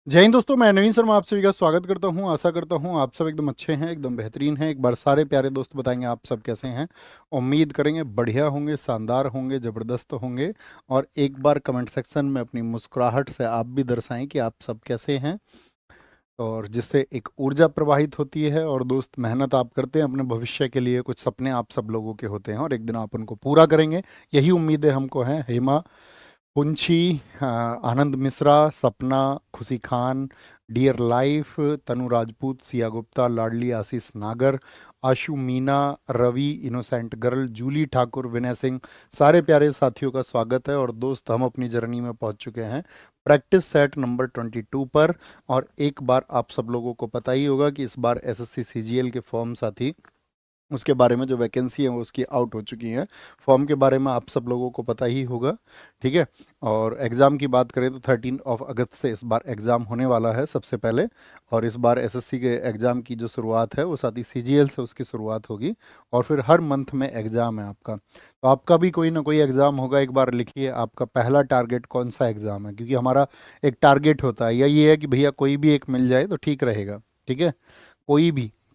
जय हिंद दोस्तों, मैं नवीन शर्मा आप सभी का स्वागत करता हूं। आशा करता हूं आप सब एकदम अच्छे हैं, एकदम बेहतरीन हैं। एक बार सारे प्यारे दोस्त बताएंगे आप सब कैसे हैं। उम्मीद करेंगे बढ़िया होंगे, शानदार होंगे, ज़बरदस्त होंगे। और एक बार कमेंट सेक्शन में अपनी मुस्कुराहट से आप भी दर्शाएं कि आप सब कैसे हैं, और जिससे एक ऊर्जा प्रवाहित होती है। और दोस्त, मेहनत आप करते हैं अपने भविष्य के लिए, कुछ सपने आप सब लोगों के होते हैं और एक दिन आप उनको पूरा करेंगे, यही उम्मीदें हमको हैं। हेमा पुंछी, आनंद मिश्रा, सपना, खुशी खान, डियर लाइफ, तनु राजपूत, सिया गुप्ता, लाडली आशीष नागर, आशु मीना, रवि, इनोसेंट गर्ल, जूली ठाकुर, विनय सिंह, सारे प्यारे साथियों का स्वागत है। और दोस्त, हम अपनी जर्नी में पहुंच चुके हैं प्रैक्टिस सेट नंबर 22 पर। और एक बार आप सब लोगों को पता ही होगा कि इस बार एसएससी सीजीएल के फॉर्म साथी, उसके बारे में जो वैकेंसी है वो उसकी आउट हो चुकी हैं। फॉर्म के बारे में आप सब लोगों को पता ही होगा, ठीक है। और एग्ज़ाम की बात करें तो 13 अगस्त से इस बार एग्ज़ाम होने वाला है सबसे पहले। और इस बार एसएससी के एग्ज़ाम की जो शुरुआत है वो साथ ही सीजीएल से उसकी शुरुआत होगी। और फिर हर मंथ में एग्ज़ाम है आपका, तो आपका भी कोई ना कोई एग्ज़ाम होगा। एक बार लिखिए आपका पहला टारगेट कौन सा एग्ज़ाम है, क्योंकि हमारा एक टारगेट होता है, या ये है कि भैया कोई भी एक मिल जाए तो ठीक रहेगा, ठीक है।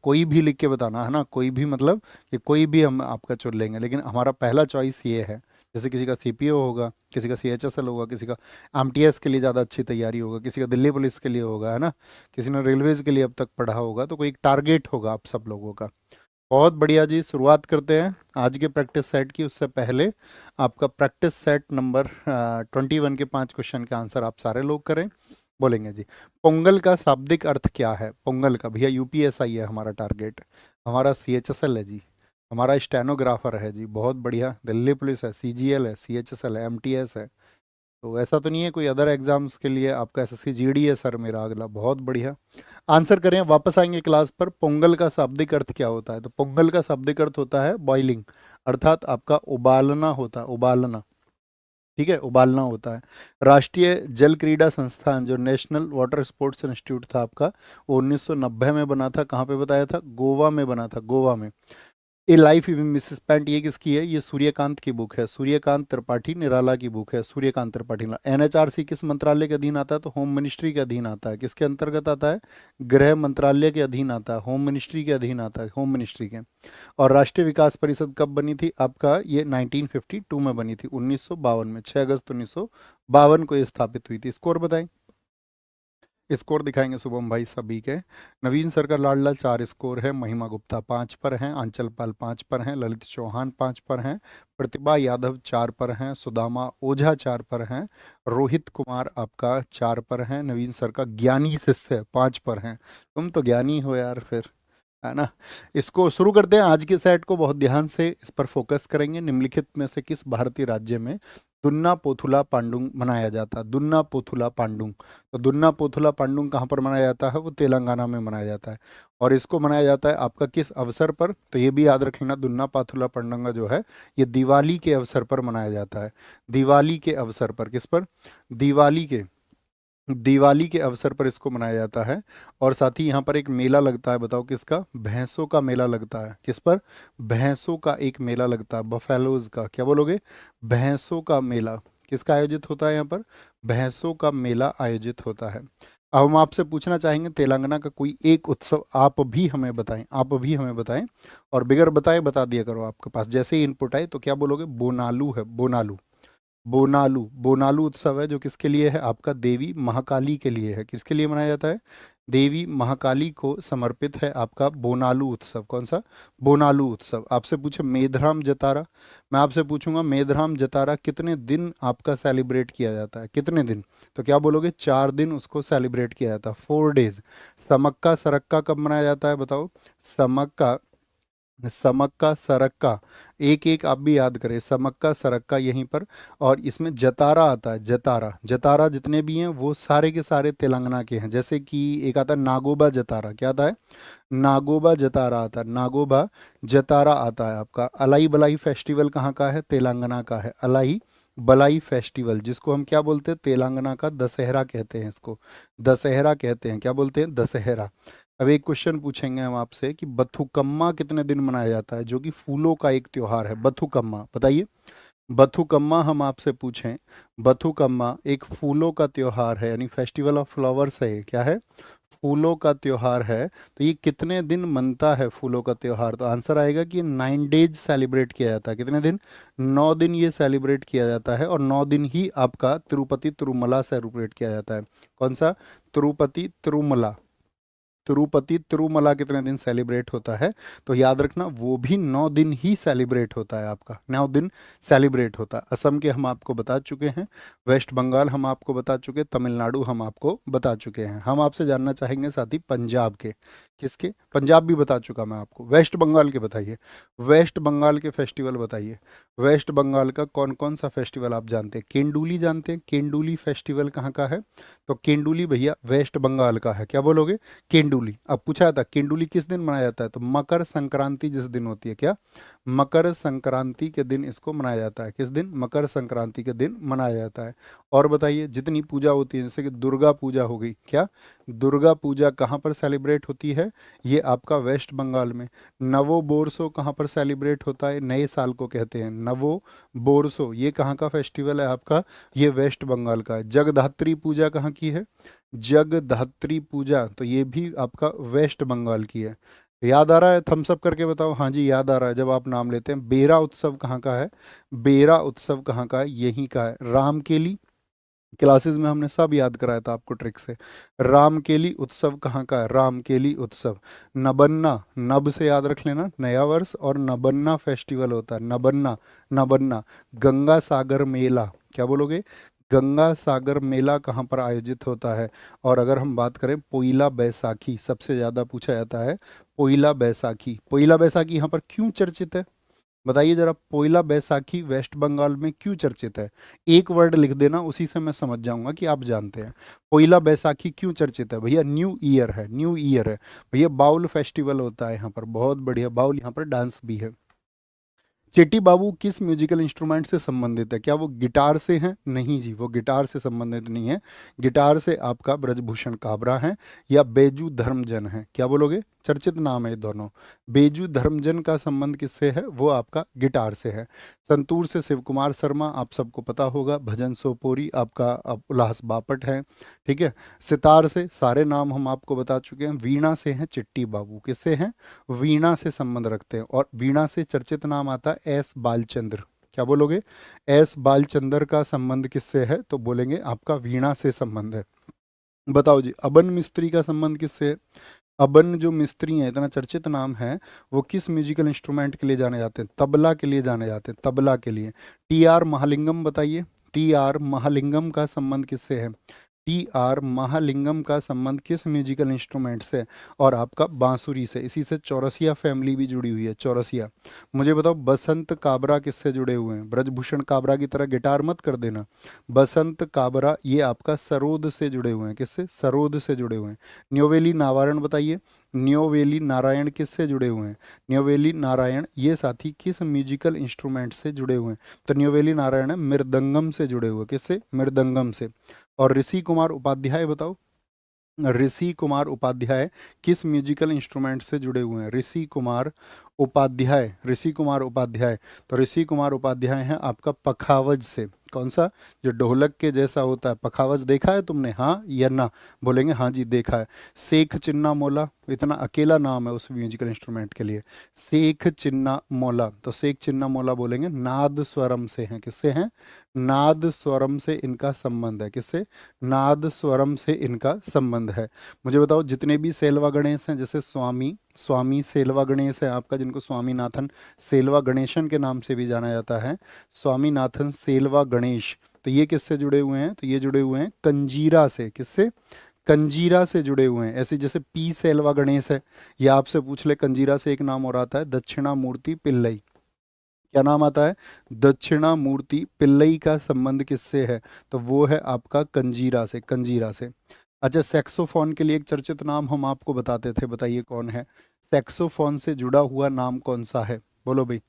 कोई भी लिख के बताना है ना, कोई भी मतलब कि कोई भी हम आपका चुन लेंगे, लेकिन हमारा पहला चॉइस ये है। जैसे किसी का सीपीओ होगा, किसी का सीएचएसएल होगा, किसी का एमटीएस के लिए ज़्यादा अच्छी तैयारी होगा, किसी का दिल्ली पुलिस के लिए होगा, है ना, किसी ने रेलवेज के लिए अब तक पढ़ा होगा, तो कोई एक टारगेट होगा आप सब लोगों का। बहुत बढ़िया जी, शुरुआत करते हैं आज के प्रैक्टिस सेट की। उससे पहले आपका प्रैक्टिस सेट नंबर 21 के 5 क्वेश्चन के आंसर आप सारे लोग करें। बोलेंगे जी, पोंगल का शाब्दिक अर्थ क्या है। पोंगल का भैया यूपीएसआई है हमारा टारगेट, हमारा सीएचएसएल है जी, हमारा स्टेनोग्राफर है जी, बहुत बढ़िया, दिल्ली पुलिस है, सीजीएल है, सीएचएसएल है, एमटीएस है। तो ऐसा तो नहीं है कोई अदर एग्जाम्स के लिए आपका एसएससी जीडी है सर मेरा अगला, बहुत बढ़िया। आंसर करें, वापस आएंगे क्लास पर। पोंगल का शाब्दिक अर्थ क्या होता है, तो पोंगल का शाब्दिक अर्थ होता है बॉइलिंग, अर्थात आपका उबालना होता है, उबालना, ठीक है, उबालना होता है। राष्ट्रीय जल क्रीड़ा संस्थान जो नेशनल वाटर स्पोर्ट्स इंस्टीट्यूट था आपका, वो 1990 में बना था। कहाँ पे बताया था, गोवा में बना था, गोवा में। ए लाइफ मिसेस पेंट, ये किसकी है, ये सूर्यकांत की बुक है, सूर्यकांत त्रिपाठी निराला की बुक है, सूर्यकांत त्रिपाठी निराला। एनएचआरसी किस मंत्रालय के अधीन आता है, तो होम मिनिस्ट्री के अधीन आता है। किसके अंतर्गत आता है, गृह मंत्रालय के अधीन आता है, होम मिनिस्ट्री के अधीन आता है, होम मिनिस्ट्री के। और राष्ट्रीय विकास परिषद कब बनी थी आपका, ये 1952 में बनी थी, 1952 में, 6 अगस्त 1952 को ये स्थापित हुई थी। स्कोर बताएं, स्कोर दिखाएंगे शुभम भाई सभी के। नवीन सर का लाडला 4 स्कोर है, महिमा गुप्ता 5 पर हैं, आंचल पाल 5 पर हैं, ललित चौहान 5 पर हैं, प्रतिभा यादव 4 पर हैं, सुदामा ओझा 4 पर हैं, रोहित कुमार आपका 4 पर हैं, नवीन सर का ज्ञानी शिष्य 5 पर हैं। तुम तो ज्ञानी हो यार फिर, है ना। इसको शुरू करते हैं आज के सेट को, बहुत ध्यान से इस पर फोकस करेंगे। निम्नलिखित में से किस भारतीय राज्य में दुन्ना पोथुला पांडुंग मनाया जाता है, दुन्ना पोथुला पांडुंग। तो दुन्ना पोथुला पांडुंग कहाँ पर मनाया जाता है, वो तेलंगाना में मनाया जाता है। और इसको मनाया जाता है आपका किस अवसर पर, तो ये भी याद रख लेना, दुन्ना पोथुला पांडुंग जो है ये दिवाली के अवसर पर मनाया जाता है। दिवाली के अवसर पर, किस पर, दिवाली के अवसर पर इसको मनाया जाता है। और साथ ही यहाँ पर एक मेला लगता है, बताओ किसका, भैंसों का मेला लगता है। किस पर, भैंसों का एक मेला लगता है, बफेलोज का, क्या बोलोगे, भैंसों का मेला। किसका आयोजित होता है यहाँ पर, भैंसों का मेला आयोजित होता है। अब हम आपसे पूछना चाहेंगे तेलंगाना का कोई एक उत्सव आप भी हमें बताएं, आप भी हमें बताएं। और बिगर बताए बता दिया करो, आपके पास जैसे ही इनपुट आए तो क्या बोलोगे, बोनालू है, बोनालू। बोनालू, बोनालू उत्सव है जो किसके लिए है, आपका देवी महाकाली के लिए है। किसके लिए मनाया जाता है, देवी महाकाली को समर्पित है आपका बोनालू उत्सव। कौन सा, बोनालू उत्सव। आपसे पूछे मेधराम जतारा, मैं आपसे पूछूंगा मेधराम जतारा कितने दिन आपका सेलिब्रेट किया जाता है, कितने दिन, तो क्या बोलोगे, 4 दिन उसको सेलिब्रेट किया जाता है, 4 डेज। समक्का सरक्का कब मनाया जाता है, बताओ, समक्का, समक्का सरक्का, एक एक आप भी याद करें, समक्का सरक्का यहीं पर। और इसमें जतारा आता है, जतारा, जतारा जितने भी हैं वो सारे के सारे तेलंगाना के हैं। जैसे कि एक आता है नागोबा जतारा, क्या आता है, नागोबा जतारा आता है, नागोबा जतारा आता है आपका। अलाई बलाई फेस्टिवल कहाँ का है, तेलंगाना का है, अलाई बलाई फेस्टिवल, जिसको हम क्या बोलते हैं, तेलंगाना का दशहरा कहते हैं, इसको दशहरा कहते हैं। क्या बोलते हैं, दशहरा। अब एक क्वेश्चन पूछेंगे हम आपसे कि बथुकम्मा कितने दिन मनाया जाता है, जो कि फूलों का एक त्योहार है, बथुकम्मा बताइए। बथुकम्मा हम आपसे पूछें, बथुकम्मा एक फूलों का त्योहार है, यानी फेस्टिवल ऑफ फ्लावर्स है, ये क्या है? फूलों का त्योहार है। तो ये कितने दिन मनता है फूलों का त्योहार? तो आंसर आएगा कि 9 डेज सेलिब्रेट किया जाता है। कितने दिन? 9 दिन ये सेलिब्रेट किया जाता है, और 9 दिन ही आपका तिरुपति तिरुमला सेलिब्रेट किया जाता है। कौन सा? तिरुपति तिरुमला। तिरुपति तिरुमला कितने दिन सेलिब्रेट होता है? तो याद रखना, वो भी 9 दिन ही सेलिब्रेट होता है, आपका 9 दिन सेलिब्रेट होता है। असम के हम आपको बता चुके हैं, वेस्ट बंगाल हम आपको बता चुके, तमिलनाडु हम आपको बता चुके हैं। हम आपसे जानना चाहेंगे साथ ही पंजाब के। किसके? पंजाब भी बता चुका मैं आपको। वेस्ट बंगाल के बताइए, वेस्ट बंगाल के फेस्टिवल बताइए। वेस्ट बंगाल का कौन कौन सा फेस्टिवल आप जानते हैं? केंडुली जानते हैं? केंडुली फेस्टिवल कहाँ का है? तो केंडुली भैया वेस्ट बंगाल का है। क्या बोलोगे? केंडुली। अब पूछा था केंडुली किस दिन मनाया जाता है, तो मकर संक्रांति जिस दिन होती है, क्या? मकर संक्रांति के दिन इसको मनाया जाता है। किस दिन? मकर संक्रांति के दिन मनाया जाता है। और बताइए, जितनी पूजा होती है, जैसे कि दुर्गा पूजा हो गई, क्या दुर्गा पूजा कहाँ पर सेलिब्रेट होती है? ये आपका वेस्ट बंगाल में। नवो बोरसो कहाँ पर सेलिब्रेट होता है? नए साल को कहते हैं नवो बोरसो। ये कहाँ का फेस्टिवल है आपका? ये वेस्ट बंगाल का है। जगधात्री पूजा कहाँ की है? जगधात्री पूजा, तो ये भी आपका वेस्ट बंगाल की है। याद आ रहा है? थम्स अप करके बताओ। हाँ जी, याद आ रहा है जब आप नाम लेते हैं। बेरा उत्सव कहाँ का है? बेरा उत्सव कहाँ का है? यहीं का है। रामकेली, क्लासेस में हमने सब याद कराया था आपको ट्रिक से। रामकेली उत्सव कहाँ का है? रामकेली उत्सव। नबन्ना, नब से याद रख लेना, नया वर्ष, और नबन्ना फेस्टिवल होता है। नबन्ना, नबन्ना। गंगा सागर मेला, क्या बोलोगे? गंगा सागर मेला कहाँ पर आयोजित होता है? और अगर हम बात करें पोइला बैसाखी, सबसे ज़्यादा पूछा जाता है पोइला बैसाखी। पोइला बैसाखी यहाँ पर क्यों चर्चित है? बताइए जरा, पोइला बैसाखी वेस्ट बंगाल में क्यों चर्चित है? एक वर्ड लिख देना, उसी से मैं समझ जाऊंगा कि आप जानते हैं। पोइला बैसाखी क्यों चर्चित है? भैया न्यू ईयर है, न्यू ईयर है। भैया बाउल फेस्टिवल होता है यहाँ पर, बहुत बढ़िया। बाउल, यहाँ पर डांस भी है। चिट्टी बाबू किस म्यूजिकल इंस्ट्रूमेंट से संबंधित है? क्या वो गिटार से हैं? नहीं जी, वो गिटार से संबंधित नहीं है। गिटार से आपका ब्रजभूषण काबरा हैं, या बेजू धर्मजन है। क्या बोलोगे? चर्चित नाम है ये दोनों। बेजू धर्मजन का संबंध किससे है? वो आपका गिटार से है। संतूर से शिव कुमार शर्मा, आप सबको पता होगा। भजन सोपोरी आपका उल्लास बापट है। ठीक है। सितार से सारे नाम हम आपको बता चुके हैं। वीणा से हैं चिट्टी बाबू। किससे हैं? वीणा से संबंध रखते हैं। और वीणा से चर्चित नाम आता है एस बालचंद्र। क्या बोलोगे? एस बालचंद्र का संबंध किससे है? तो बोलेंगे आपका वीणा से संबंध है। बताओ जी, अबन मिस्त्री का संबंध किससे है? अबन जो मिस्त्री हैं, इतना चर्चित नाम है, वो किस म्यूजिकल इंस्ट्रूमेंट के लिए जाने जाते हैं? तबला के लिए जाने जाते हैं, तबला के लिए। टी आर महालिंगम बताइए, टी आर महालिंगम का संबंध किससे है? टी आर महालिंगम का संबंध किस म्यूजिकल इंस्ट्रूमेंट से? और आपका बांसुरी से। इसी से चौरसिया फैमिली भी जुड़ी हुई है, चौरसिया। मुझे बताओ, बसंत काबरा किससे जुड़े हुए हैं? ब्रजभूषण काबरा की तरह गिटार मत कर देना। बसंत काबरा ये आपका सरोद से जुड़े हुए हैं। किससे? सरोद से जुड़े हुए हैं। न्योवेली नारायण बताइए, न्योवेली नारायण किससे जुड़े हुए हैं? न्योवेली नारायण ये साथी किस म्यूजिकल इंस्ट्रूमेंट से जुड़े हुए हैं? तो न्योवेली नारायण है मृदंगम से जुड़े हुए। किससे? मृदंगम से। और ऋषि कुमार उपाध्याय बताओ, ऋषि कुमार उपाध्याय किस म्यूजिकल इंस्ट्रूमेंट से जुड़े हुए हैं? ऋषि कुमार उपाध्याय, ऋषि कुमार उपाध्याय। तो ऋषि कुमार उपाध्याय हैं आपका पखावज से। कौन सा? जो ढोलक के जैसा होता है, पखावज देखा है तुमने? हाँ या ना? बोलेंगे हाँ जी देखा है। शेख चिन्ना मौला, इतना अकेला नाम है उस म्यूजिकल इंस्ट्रूमेंट के लिए, शेख चिन्ना मौला। तो शेख चिन्ना मौला बोलेंगे नाद स्वरम से हैं। किससे हैं? नाद स्वरम से इनका संबंध है। किससे? नाद स्वरम से इनका संबंध है। मुझे बताओ, जितने भी सेल्वा गणेश हैं, जैसे स्वामी स्वामी सेल्वा गणेश है आपका, जिनको स्वामीनाथन सेल्वा गणेशन के नाम से भी जाना जाता है, स्वामीनाथन सेल्वा गणेश। तो ये किससे जुड़े हुए हैं? तो ये जुड़े हुए हैं कंजीरा से। किससे? कंजीरा से जुड़े हुए हैं। ऐसे जैसे पी सेल्वा गणेश है, या आपसे पूछ ले कंजीरा से एक नाम और आता है दक्षिणामूर्ति पिल्लई। क्या नाम आता है? दक्षिणामूर्ति पिल्लई का संबंध किससे है? तो वो है आपका कंजीरा से, कंजीरा से। अच्छा, सैक्सोफोन के लिए एक चर्चित नाम हम आपको बताते थे, बताइए कौन है? सैक्सोफोन से जुड़ा हुआ नाम कौन सा है? बोलो भाई।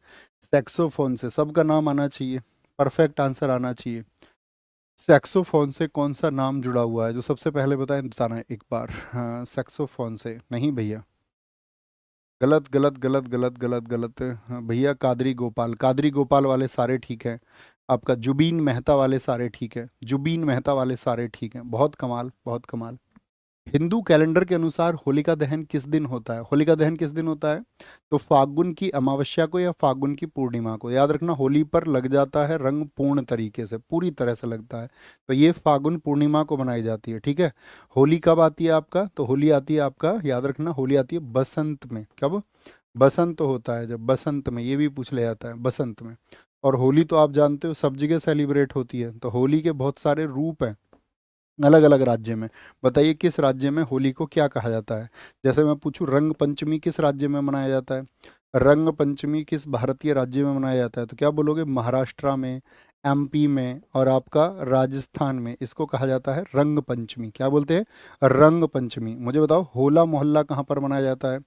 सैक्सोफोन से सबका नाम आना चाहिए, परफेक्ट आंसर आना चाहिए। सैक्सोफोन से कौन सा नाम जुड़ा हुआ है? जो सबसे पहले बताएं, बताना है एक बार। हाँ, सैक्सोफोन से नहीं भैया, गलत गलत गलत गलत गलत गलत। हाँ, भैया कादरी गोपाल, कादरी गोपाल वाले सारे ठीक हैं। आपका जुबीन मेहता वाले सारे ठीक है, जुबीन मेहता वाले सारे ठीक हैं, बहुत कमाल बहुत कमाल। हिंदू कैलेंडर के अनुसार होलिका दहन किस दिन होता है? होलिका दहन किस दिन होता है? तो फाल्गुन की अमावस्या को या फाल्गुन की पूर्णिमा को। याद रखना, होली पर लग जाता है रंग पूर्ण तरीके से, पूरी तरह से लगता है, तो ये फाल्गुन पूर्णिमा को मनाई जाती है, ठीक है। होली कब आती है आपका? तो होली आती है आपका, याद रखना, होली आती है बसंत में। कब? बसंत होता है जब, बसंत में, ये भी पूछ लिया जाता है, बसंत में। और होली तो आप जानते हो सब जगह सेलिब्रेट होती है, तो होली के बहुत सारे रूप हैं अलग अलग राज्य में। बताइए किस राज्य में होली को क्या कहा जाता है? जैसे मैं पूछूं रंग पंचमी किस राज्य में मनाया जाता है? रंग पंचमी किस भारतीय राज्य में मनाया जाता है? तो क्या बोलोगे? महाराष्ट्र में, एमपी में और आपका राजस्थान में इसको कहा जाता है रंग पंचमी। क्या बोलते हैं? रंग पंचमी। मुझे बताओ होला मोहल्ला कहाँ पर मनाया जाता है?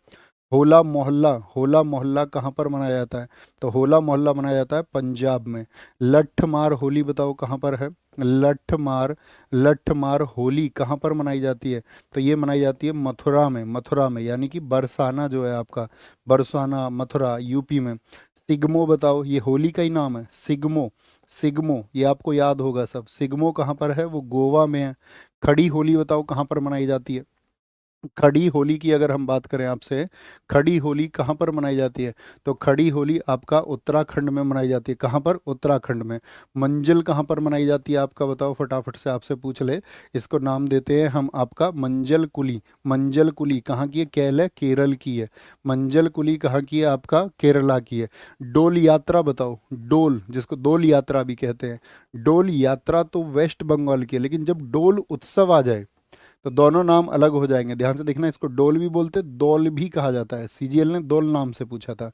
होला मोहल्ला, होला मोहल्ला कहाँ पर मनाया जाता है? तो होला मोहल्ला मनाया जाता है पंजाब में। लठ मार होली बताओ कहाँ पर है? लठ मार, लठ मार होली कहाँ पर मनाई जाती है? तो ये मनाई जाती है मथुरा में, मथुरा में, यानी कि बरसाना जो है आपका, बरसाना मथुरा यूपी में। सिग्मो बताओ, ये होली का ही नाम है, सिग्मो। सिग्मो ये आपको याद होगा सब, सिग्मो कहाँ पर है? वो गोवा में है। खड़ी होली बताओ कहाँ पर मनाई जाती है? खड़ी होली की अगर हम बात करें आपसे, खड़ी होली कहाँ पर मनाई जाती है? तो खड़ी होली आपका उत्तराखंड में मनाई जाती है। कहाँ पर? उत्तराखंड में। मंजल कहाँ पर मनाई जाती है आपका? बताओ फटाफट से, आपसे पूछ ले। इसको नाम देते हैं हम आपका मंजल कुली। मंजल कुली कहाँ की है? केरल की है। मंजल कुली कहाँ की है? आपका केरला की है। डोल यात्रा बताओ, डोल जिसको डोल यात्रा भी कहते हैं, डोल यात्रा तो वेस्ट बंगाल की है, लेकिन जब डोल उत्सव आ जाए तो दोनों नाम अलग हो जाएंगे। ध्यान से देखना, इसको डोल भी बोलते, दौल भी कहा जाता है। सीजीएल ने डोल नाम से पूछा था,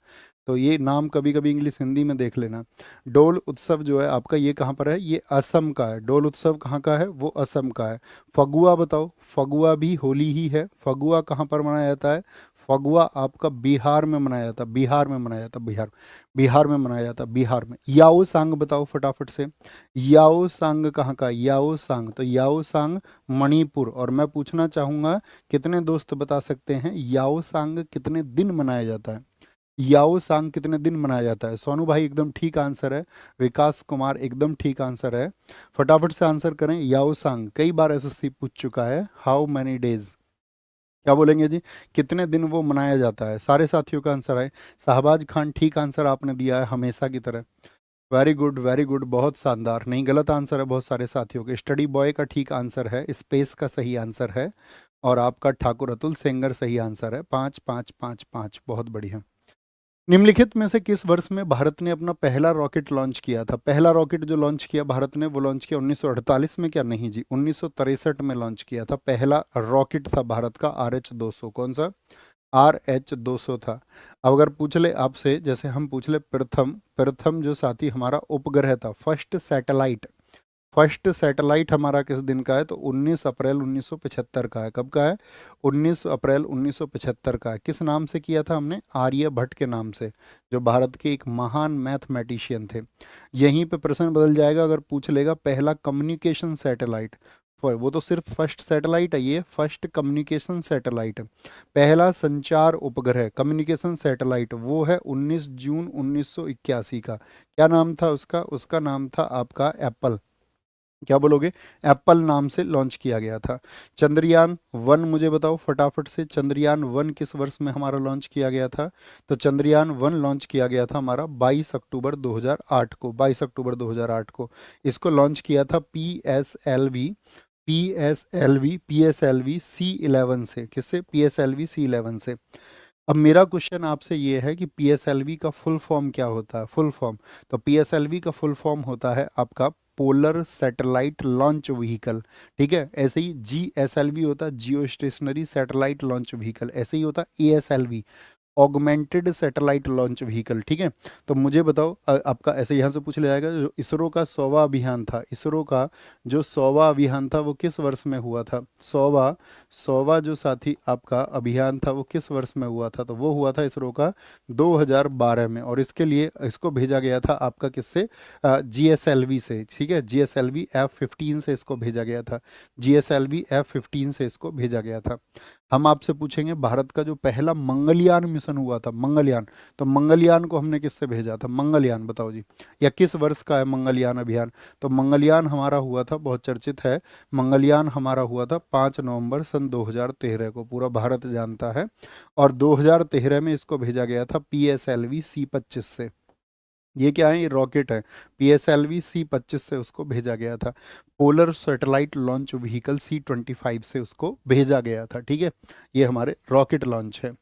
तो ये नाम कभी कभी इंग्लिश हिंदी में देख लेना। डोल उत्सव जो है आपका, ये कहाँ पर है? ये असम का है। डोल उत्सव कहाँ का है? वो असम का है। फगुआ बताओ, फगुआ भी होली ही है। फगुआ कहाँ पर मनाया जाता है? फगुआ आपका बिहार में मनाया जाता है, बिहार में मनाया जाता है, बिहार, बिहार में मनाया जाता है, बिहार में। याओ सांग बताओ फटाफट से, याओ सांग कहाँ का? याओ सांग, तो याओ सांग मणिपुर। और मैं पूछना चाहूंगा, कितने दोस्त बता सकते हैं याओ सांग कितने दिन मनाया जाता है? याओ सांग कितने दिन मनाया जाता है? सोनू भाई एकदम ठीक आंसर है, विकास कुमार एकदम ठीक आंसर है। फटाफट से आंसर करें। याओ सांग कई बार एसएससी पूछ चुका है, हाउ मैनी डेज? क्या बोलेंगे जी? कितने दिन वो मनाया जाता है? सारे साथियों का आंसर है। शहबाज खान ठीक आंसर आपने दिया है हमेशा की तरह। वेरी गुड वेरी गुड, बहुत शानदार। नहीं, गलत आंसर है बहुत सारे साथियों के। स्टडी बॉय का ठीक आंसर है, स्पेस का सही आंसर है, और आपका ठाकुर अतुल सेंगर सही आंसर है। 5 5 5 5, बहुत बढ़िया। निम्नलिखित में से किस वर्ष में भारत ने अपना पहला रॉकेट लॉन्च किया था? पहला रॉकेट जो लॉन्च किया भारत ने, वो लॉन्च किया 1948 में क्या? नहीं जी, 1963 में लॉन्च किया था। पहला रॉकेट था भारत का RH-200। कौन सा? RH-200 था। अब अगर पूछ ले आपसे, जैसे हम पूछ ले प्रथम, प्रथम जो साथी हमारा उपग्रह था, फर्स्ट सैटेलाइट, फर्स्ट सैटेलाइट हमारा किस दिन का है? तो 19 अप्रैल 1975 का है। कब का है? 19 अप्रैल 1975 का है। किस नाम से किया था हमने? आर्यभट्ट के नाम से, जो भारत के एक महान मैथमेटिशियन थे। यहीं पे प्रश्न बदल जाएगा अगर पूछ लेगा पहला कम्युनिकेशन सैटेलाइट। वो तो सिर्फ फर्स्ट सैटेलाइट है, ये फर्स्ट कम्युनिकेशन सैटेलाइट है। पहला संचार उपग्रह कम्युनिकेशन सैटेलाइट वो है 19 जून 1981 का। क्या नाम था उसका? उसका नाम था आपका एप्पल। क्या बोलोगे? एप्पल नाम से लॉन्च किया गया था। चंद्रयान 1 मुझे बताओ फटाफट से, चंद्रयान 1 किस वर्ष में हमारा लॉन्च किया गया था? तो चंद्रयान 1 लॉन्च किया गया था हमारा 22 अक्टूबर 2008 को, 22 अक्टूबर 2008 को। इसको लॉन्च किया था पीएसएलवी C11 से। किससे? पीएसएलवी C11 से। अब मेरा क्वेश्चन आपसे ये है कि पीएसएलवी का फुल फॉर्म क्या होता है? फुल फॉर्म, तो पीएसएलवी का फुल फॉर्म होता है आपका पोलर सैटेलाइट लॉन्च व्हीकल। ठीक है, ऐसे ही जीएसएलवी होता है, जियो स्टेशनरी सैटेलाइट लॉन्च व्हीकल। ऐसे ही होता है ASLV, augmented satellite launch vehicle. ठीक है, तो मुझे बताओ, आपका ऐसे यहाँ से पूछ लिया जाएगा, जो इसरो का 100वां अभियान था, इसरो का जो 100वां अभियान था वो किस वर्ष में हुआ था? 100वां जो साथी आपका अभियान था वो किस वर्ष में हुआ था? तो वो हुआ था इसरो का 2012 में, और इसके लिए इसको भेजा गया था आपका किससे? जीएसएलवी से। ठीक है, जीएसएलवी F-15 से इसको भेजा गया था, जीएसएलवी F-15 से इसको भेजा गया था। हम आपसे पूछेंगे भारत का जो पहला मंगलयान मिशन मिशन हुआ था, मंगलयान, तो मंगलयान को हमने किससे भेजा था? मंगलयान, बताओ जी, या किस वर्ष का है मंगलयान अभियान? तो मंगलयान हमारा हुआ था, बहुत चर्चित है, मंगलयान हमारा हुआ था 5 नवंबर सन 2013 को, पूरा भारत जानता है। और 2013 में इसको भेजा गया था PSLV C-25 से। ये क्या है? ये रॉकेट है, PSLV C-25 से उसको भेजा गया था। Polar satellite launch vehicle C-25 से उसको भेजा गया था, ठीक है। ये हमारे रॉकेट लॉन्च है।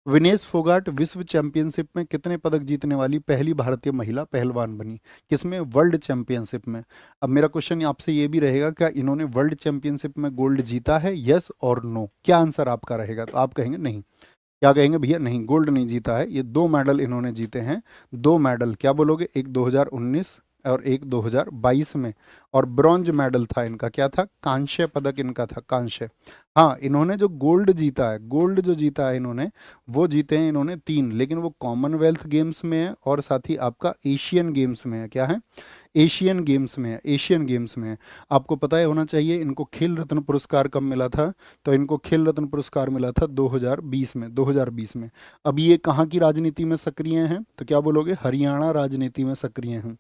विनेश फोगाट विश्व चैंपियनशिप में कितने पदक जीतने वाली पहली भारतीय महिला पहलवान बनी? किसमें? वर्ल्ड चैंपियनशिप में। अब मेरा क्वेश्चन आपसे ये भी रहेगा, क्या इन्होंने वर्ल्ड चैंपियनशिप में गोल्ड जीता है? यस और नो, क्या आंसर आपका रहेगा? तो आप कहेंगे नहीं। क्या कहेंगे भैया? नहीं, गोल्ड नहीं जीता है, ये 2 मेडल इन्होंने जीते हैं। 2 मेडल, क्या बोलोगे? एक 2019 और एक 2022 में। और ब्रॉन्ज मेडल था इनका, क्या था? कांस्य पदक इनका था, कांस्य। हाँ, इन्होंने जो गोल्ड जीता है, गोल्ड जो जीता है इन्होंने, वो जीते हैं इन्होंने 3, लेकिन वो कॉमनवेल्थ गेम्स में है और साथ ही आपका एशियन गेम्स में है। क्या है? एशियन गेम्स में है, एशियन गेम्स में है। आपको पता है होना चाहिए, इनको खेल रत्न पुरस्कार कब मिला था? तो इनको खेल रत्न पुरस्कार मिला था 2020 में, 2020 में। अब ये कहाँ की राजनीति में सक्रिय हैं? तो क्या बोलोगे? हरियाणा राजनीति में सक्रिय हैं।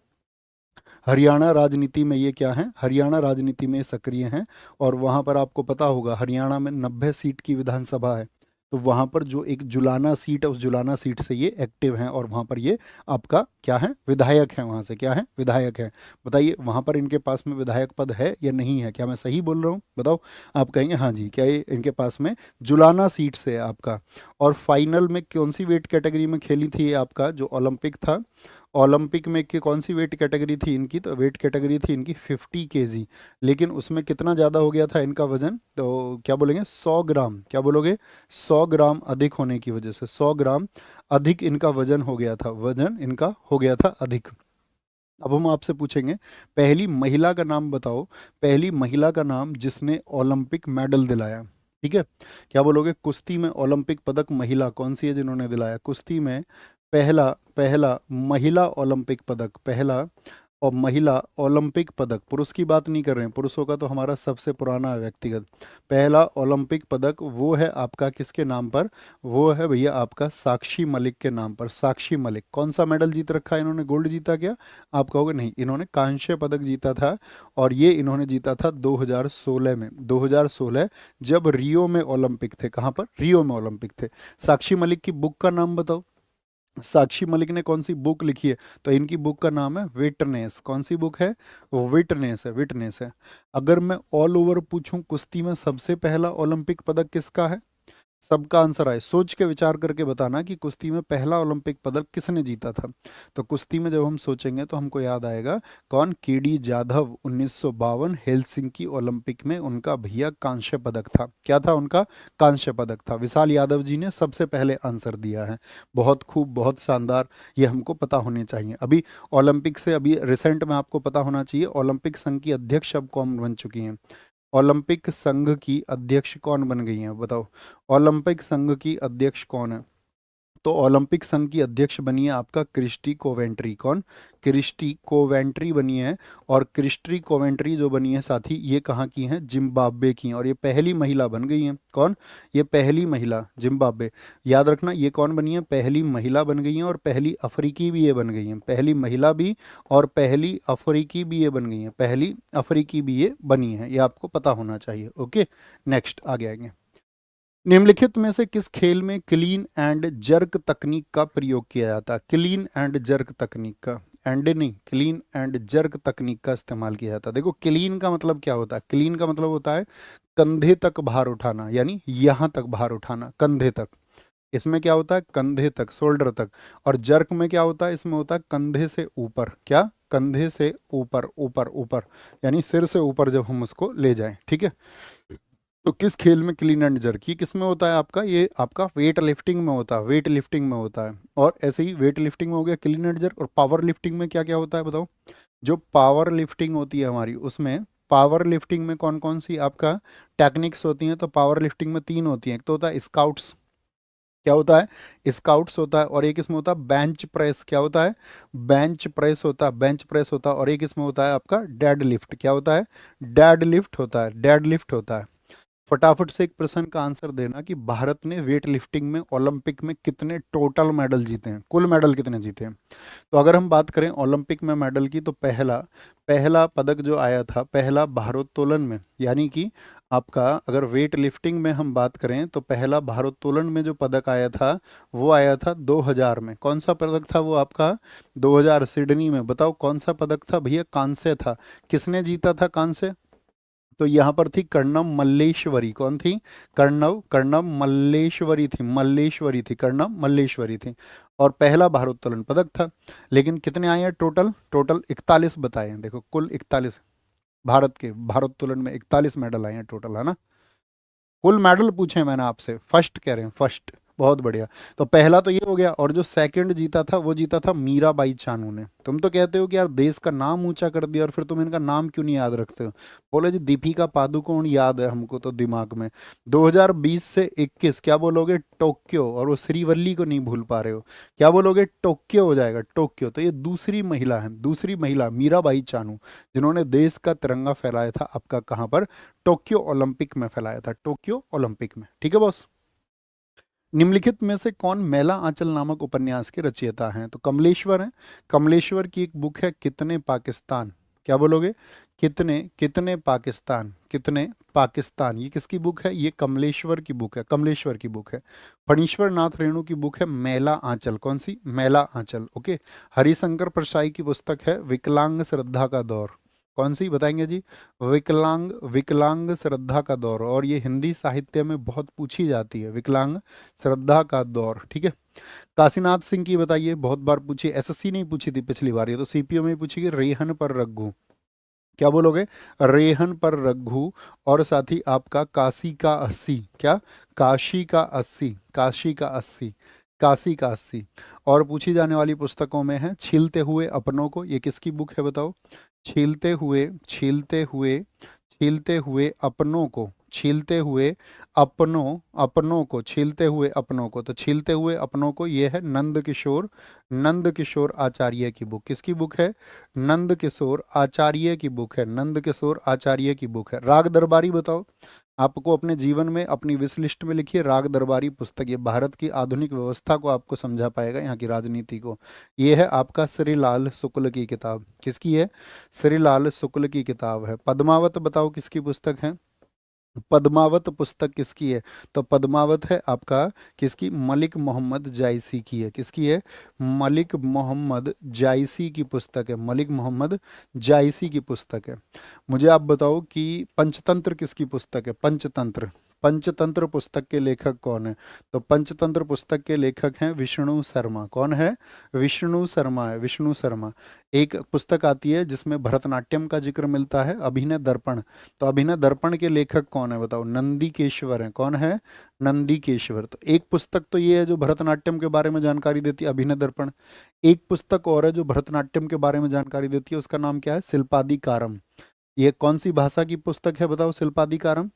हरियाणा राजनीति में ये क्या है? हरियाणा राजनीति में सक्रिय हैं। और वहाँ पर आपको पता होगा, हरियाणा में 90 सीट की विधानसभा है, तो वहाँ पर जो एक जुलाना सीट है, उस जुलाना सीट से ये एक्टिव हैं और वहाँ पर ये आपका क्या है? विधायक हैं, वहाँ से क्या है? विधायक हैं। बताइए, वहाँ पर इनके पास में विधायक पद है या नहीं है? क्या मैं सही बोल रहा हूँ? बताओ। आप कहेंगे हाँ जी, क्या ये इनके पास में जुलाना सीट से है आपका। और फाइनल में कौन सी वेट कैटेगरी में खेली थी ये आपका जो ओलंपिक था? ओलंपिक में कि कौन सी वेट कैटेगरी थी इनकी? तो वेट कैटेगरी थी इनकी 50 केजी, लेकिन उसमें कितना ज़्यादा हो गया था इनका वजन? तो क्या बोलेंगे? 100 ग्राम। क्या बोलोगे? 100 ग्राम अधिक होने की वजह से, 100 ग्राम अधिक इनका वजन हो गया था, वजन इनका हो गया था अधिक। अब हम आपसे पूछेंगे, पहली महिला का नाम बताओ, पहली महिला का नाम जिसने ओलंपिक मेडल दिलाया, ठीक है। क्या बोलोगे? कुश्ती में ओलंपिक पदक महिला कौन सी है जिन्होंने दिलाया? कुश्ती में पहला पहला महिला ओलंपिक पदक, पहला और महिला ओलंपिक पदक, पुरुष की बात नहीं कर रहे हैं, पुरुषों का तो हमारा सबसे पुराना है व्यक्तिगत। पहला ओलंपिक पदक वो है आपका किसके नाम पर? वो है भैया आपका साक्षी मलिक के नाम पर। साक्षी मलिक कौन सा मेडल जीत रखा है इन्होंने? गोल्ड जीता क्या? आप कहोगे नहीं, इन्होंने कांस्य पदक जीता था। और ये इन्होंने जीता था 2016 में, 2016, जब रियो में ओलंपिक थे। कहाँ पर? रियो में ओलंपिक थे। साक्षी मलिक की बुक का नाम बताओ। साक्षी मलिक ने कौन सी बुक लिखी है? तो इनकी बुक का नाम है विटनेस। कौन सी बुक है? विटनेस है, विटनेस है। अगर मैं ऑल ओवर पूछूं, कुश्ती में सबसे पहला ओलंपिक पदक किसका है? सबका आंसर आए, सोच के विचार करके बताना कि कुश्ती में पहला ओलंपिक पदक किसने जीता था। तो कुश्ती में जब हम सोचेंगे तो हमको याद आएगा कौन? KD जाधव। 1952 हेलसिंकी ओलंपिक में उनका भैया कांस्य पदक था। क्या था उनका? कांस्य पदक था। विशाल यादव जी ने सबसे पहले आंसर दिया है। बहुत खूब, बहुत शानदार, ये हमको पता होने चाहिए। अभी ओलंपिक से अभी रिसेंट में आपको पता होना चाहिए, ओलंपिक संघ की अध्यक्ष अब कौन बन चुकी हैं? ओलंपिक संघ की अध्यक्ष कौन बन गई हैं? बताओ, ओलंपिक संघ की अध्यक्ष कौन है? तो ओलंपिक संघ की अध्यक्ष बनी है आपका क्रिस्टी कोवेंट्री। कौन? क्रिस्टी कोवेंट्री बनी है। और क्रिस्टी कोवेंट्री जो बनी है साथी, ये कहाँ की हैं? जिम्बाब्वे की हैं। और ये पहली महिला बन गई हैं। कौन? ये पहली महिला, जिम्बाब्वे। याद रखना, ये कौन बनी है? पहली महिला बन गई हैं और पहली अफ्रीकी भी ये बन गई हैं। पहली महिला भी और पहली अफ्रीकी भी ये बन गई हैं। पहली अफ्रीकी भी ये बनी है, ये आपको पता होना चाहिए। ओके, नेक्स्ट आगे आएंगे। निम्नलिखित में से किस खेल में क्लीन एंड जर्क तकनीक का प्रयोग किया जाता है? क्लीन एंड जर्क तकनीक का, एंड नहीं, क्लीन एंड जर्क तकनीक का इस्तेमाल किया जाता है। देखो, क्लीन का मतलब क्या होता है? क्लीन का मतलब होता है कंधे तक भार उठाना, यानी यहाँ तक भार उठाना, कंधे तक। इसमें क्या होता है? कंधे तक, शोल्डर तक। और जर्क में क्या होता है? इसमें होता है कंधे से ऊपर। क्या? कंधे से ऊपर, ऊपर ऊपर, यानी सिर से ऊपर जब हम उसको ले जाएं, ठीक है। तो किस खेल में क्लीन एंड जर्क? ये किस में होता है आपका? ये आपका वेट लिफ्टिंग में होता है, वेट लिफ्टिंग में होता है। और ऐसे ही वेट लिफ्टिंग में हो गया क्लीन एंड जर्क। और पावर लिफ्टिंग में क्या क्या होता है बताओ? जो पावर लिफ्टिंग होती है हमारी, उसमें पावर लिफ्टिंग में कौन कौन सी आपका टेक्निक्स होती हैं? तो पावर लिफ्टिंग में 3 होती हैं। एक तो होता है स्काउट्स। क्या होता है? स्काउट्स होता है। और एक इसमें होता है बेंच प्रेस। क्या होता है? बेंच प्रेस होता है, बेंच प्रेस होता है। और एक इसमें होता है आपका डेड लिफ्ट। क्या होता है? डेड लिफ्ट होता है, डेड लिफ्ट होता है। फटाफट से एक प्रश्न का आंसर देना कि भारत ने वेट लिफ्टिंग में ओलंपिक में कितने टोटल मेडल जीते हैं, कुल मेडल कितने जीते हैं। तो अगर हम बात करें ओलंपिक में मेडल की, तो पहला पहला पदक जो आया था, पहला भारोत्तोलन में, यानी कि आपका अगर वेट लिफ्टिंग में हम बात करें तो पहला भारोत्तोलन में जो पदक आया था वो आया था 2000 में। कौन सा पदक था वो आपका? 2000 सिडनी में। बताओ कौन सा पदक था भैया? कांस्य था। किसने जीता था कांस्य? तो यहाँ पर थी कर्णम मल्लेश्वरी। कौन थी? कर्णम मल्लेश्वरी थी, मल्लेश्वरी थी, कर्णम मल्लेश्वरी थी। और पहला भारोत्तोलन पदक था। लेकिन कितने आए हैं टोटल? टोटल 41 बताए हैं। देखो कुल 41, भारत के भारोत्तोलन में 41 मेडल आए हैं टोटल, है ना। कुल मेडल पूछे मैंने आपसे, फर्स्ट कह रहे हैं, फर्स्ट। बहुत बढ़िया। तो पहला तो ये हो गया, और जो सेकंड जीता था वो जीता था मीराबाई चानू ने। तुम तो कहते हो कि यार देश का नाम ऊंचा कर दिया, और फिर तुम इनका नाम क्यों नहीं याद रखते हो? बोले जी दीपिका पादुकोण याद है हमको तो दिमाग में। 2020 से 21 क्या बोलोगे? टोक्यो। और वो श्रीवल्ली को नहीं भूल पा रहे हो, क्या बोलोगे? टोक्यो हो जाएगा, टोक्यो। तो ये दूसरी महिला है, दूसरी महिला मीराबाई चानू, जिन्होंने देश का तिरंगा फहराया था आपका कहाँ पर? टोक्यो ओलंपिक में फैलाया था, टोक्यो ओलंपिक में। ठीक है बॉस। निम्नलिखित में से कौन मैला आंचल नामक उपन्यास के रचयिता हैं? तो कमलेश्वर हैं। कमलेश्वर की एक बुक है कितने पाकिस्तान। क्या बोलोगे? कितने कितने पाकिस्तान, कितने पाकिस्तान। ये किसकी बुक है? ये कमलेश्वर की बुक है, कमलेश्वर की बुक है। फणीश्वर नाथ रेणु की बुक है मैला आंचल। कौन सी? मैला आंचल। ओके। हरिशंकर परसाई की पुस्तक है विकलांग श्रद्धा का दौर। कौन सी बताएंगे जी? विकलांग, विकलांग श्रद्धा का दौर। और ये हिंदी साहित्य में बहुत पूछी जाती है, विकलांग श्रद्धा का दौर। ठीक है। काशीनाथ सिंह की बताइए, बहुत बार पूछी, एसएससी नहीं पूछी थी पिछली बार, ये तो सीपीओ में पूछी गई। रेहन पर रघु। क्या बोलोगे? रेहन पर रघु। और साथ ही आपका काशी का 80। क्या? काशी का 80, काशी का 80, काशी का 80। और पूछी जाने वाली पुस्तकों में है छीलते हुए अपनों को। ये किसकी बुक है बताओ? छीलते हुए, छीलते हुए, छीलते हुए अपनों को, छीलते हुए अपनों, अपनों को, छीलते हुए अपनों को। तो छीलते हुए अपनों को ये है नंद किशोर, नंद किशोर आचार्य की बुक। किसकी बुक है? नंद किशोर आचार्य की बुक है, नंद किशोर आचार्य की बुक है। राग दरबारी बताओ, आपको अपने जीवन में अपनी विश लिस्ट में लिखिए राग दरबारी पुस्तक। ये भारत की आधुनिक व्यवस्था को आपको समझा पाएगा, यहाँ की राजनीति को। ये है आपका श्रीलाल शुक्ल की किताब। किसकी है? श्रीलाल शुक्ल की किताब है। पद्मावत बताओ किसकी पुस्तक है? पद्मावत पुस्तक किसकी है? तो पद्मावत है आपका किसकी? मलिक मोहम्मद जायसी की है। किसकी है? मलिक मोहम्मद जायसी की पुस्तक है, मलिक मोहम्मद जायसी की पुस्तक है। मुझे आप बताओ कि पंचतंत्र किसकी पुस्तक है? पंचतंत्र, पंचतंत्र पुस्तक के लेखक कौन है? तो पंचतंत्र पुस्तक के लेखक हैं विष्णु शर्मा। कौन है? विष्णु शर्मा है, विष्णु शर्मा। एक पुस्तक आती है जिसमें भरतनाट्यम का जिक्र मिलता है, अभिनय दर्पण। तो अभिनय दर्पण के लेखक कौन है बताओ? नंदीकेश्वर है। कौन है? नंदीकेश्वर। तो एक पुस्तक तो ये है जो भरतनाट्यम के बारे में जानकारी देती है, अभिनय दर्पण। एक पुस्तक और है जो भरतनाट्यम के बारे में जानकारी देती है, उसका नाम क्या है? शिल्पादिकारम। ये कौन सी भाषा की पुस्तक है बताओ? शिल्पादिकारम,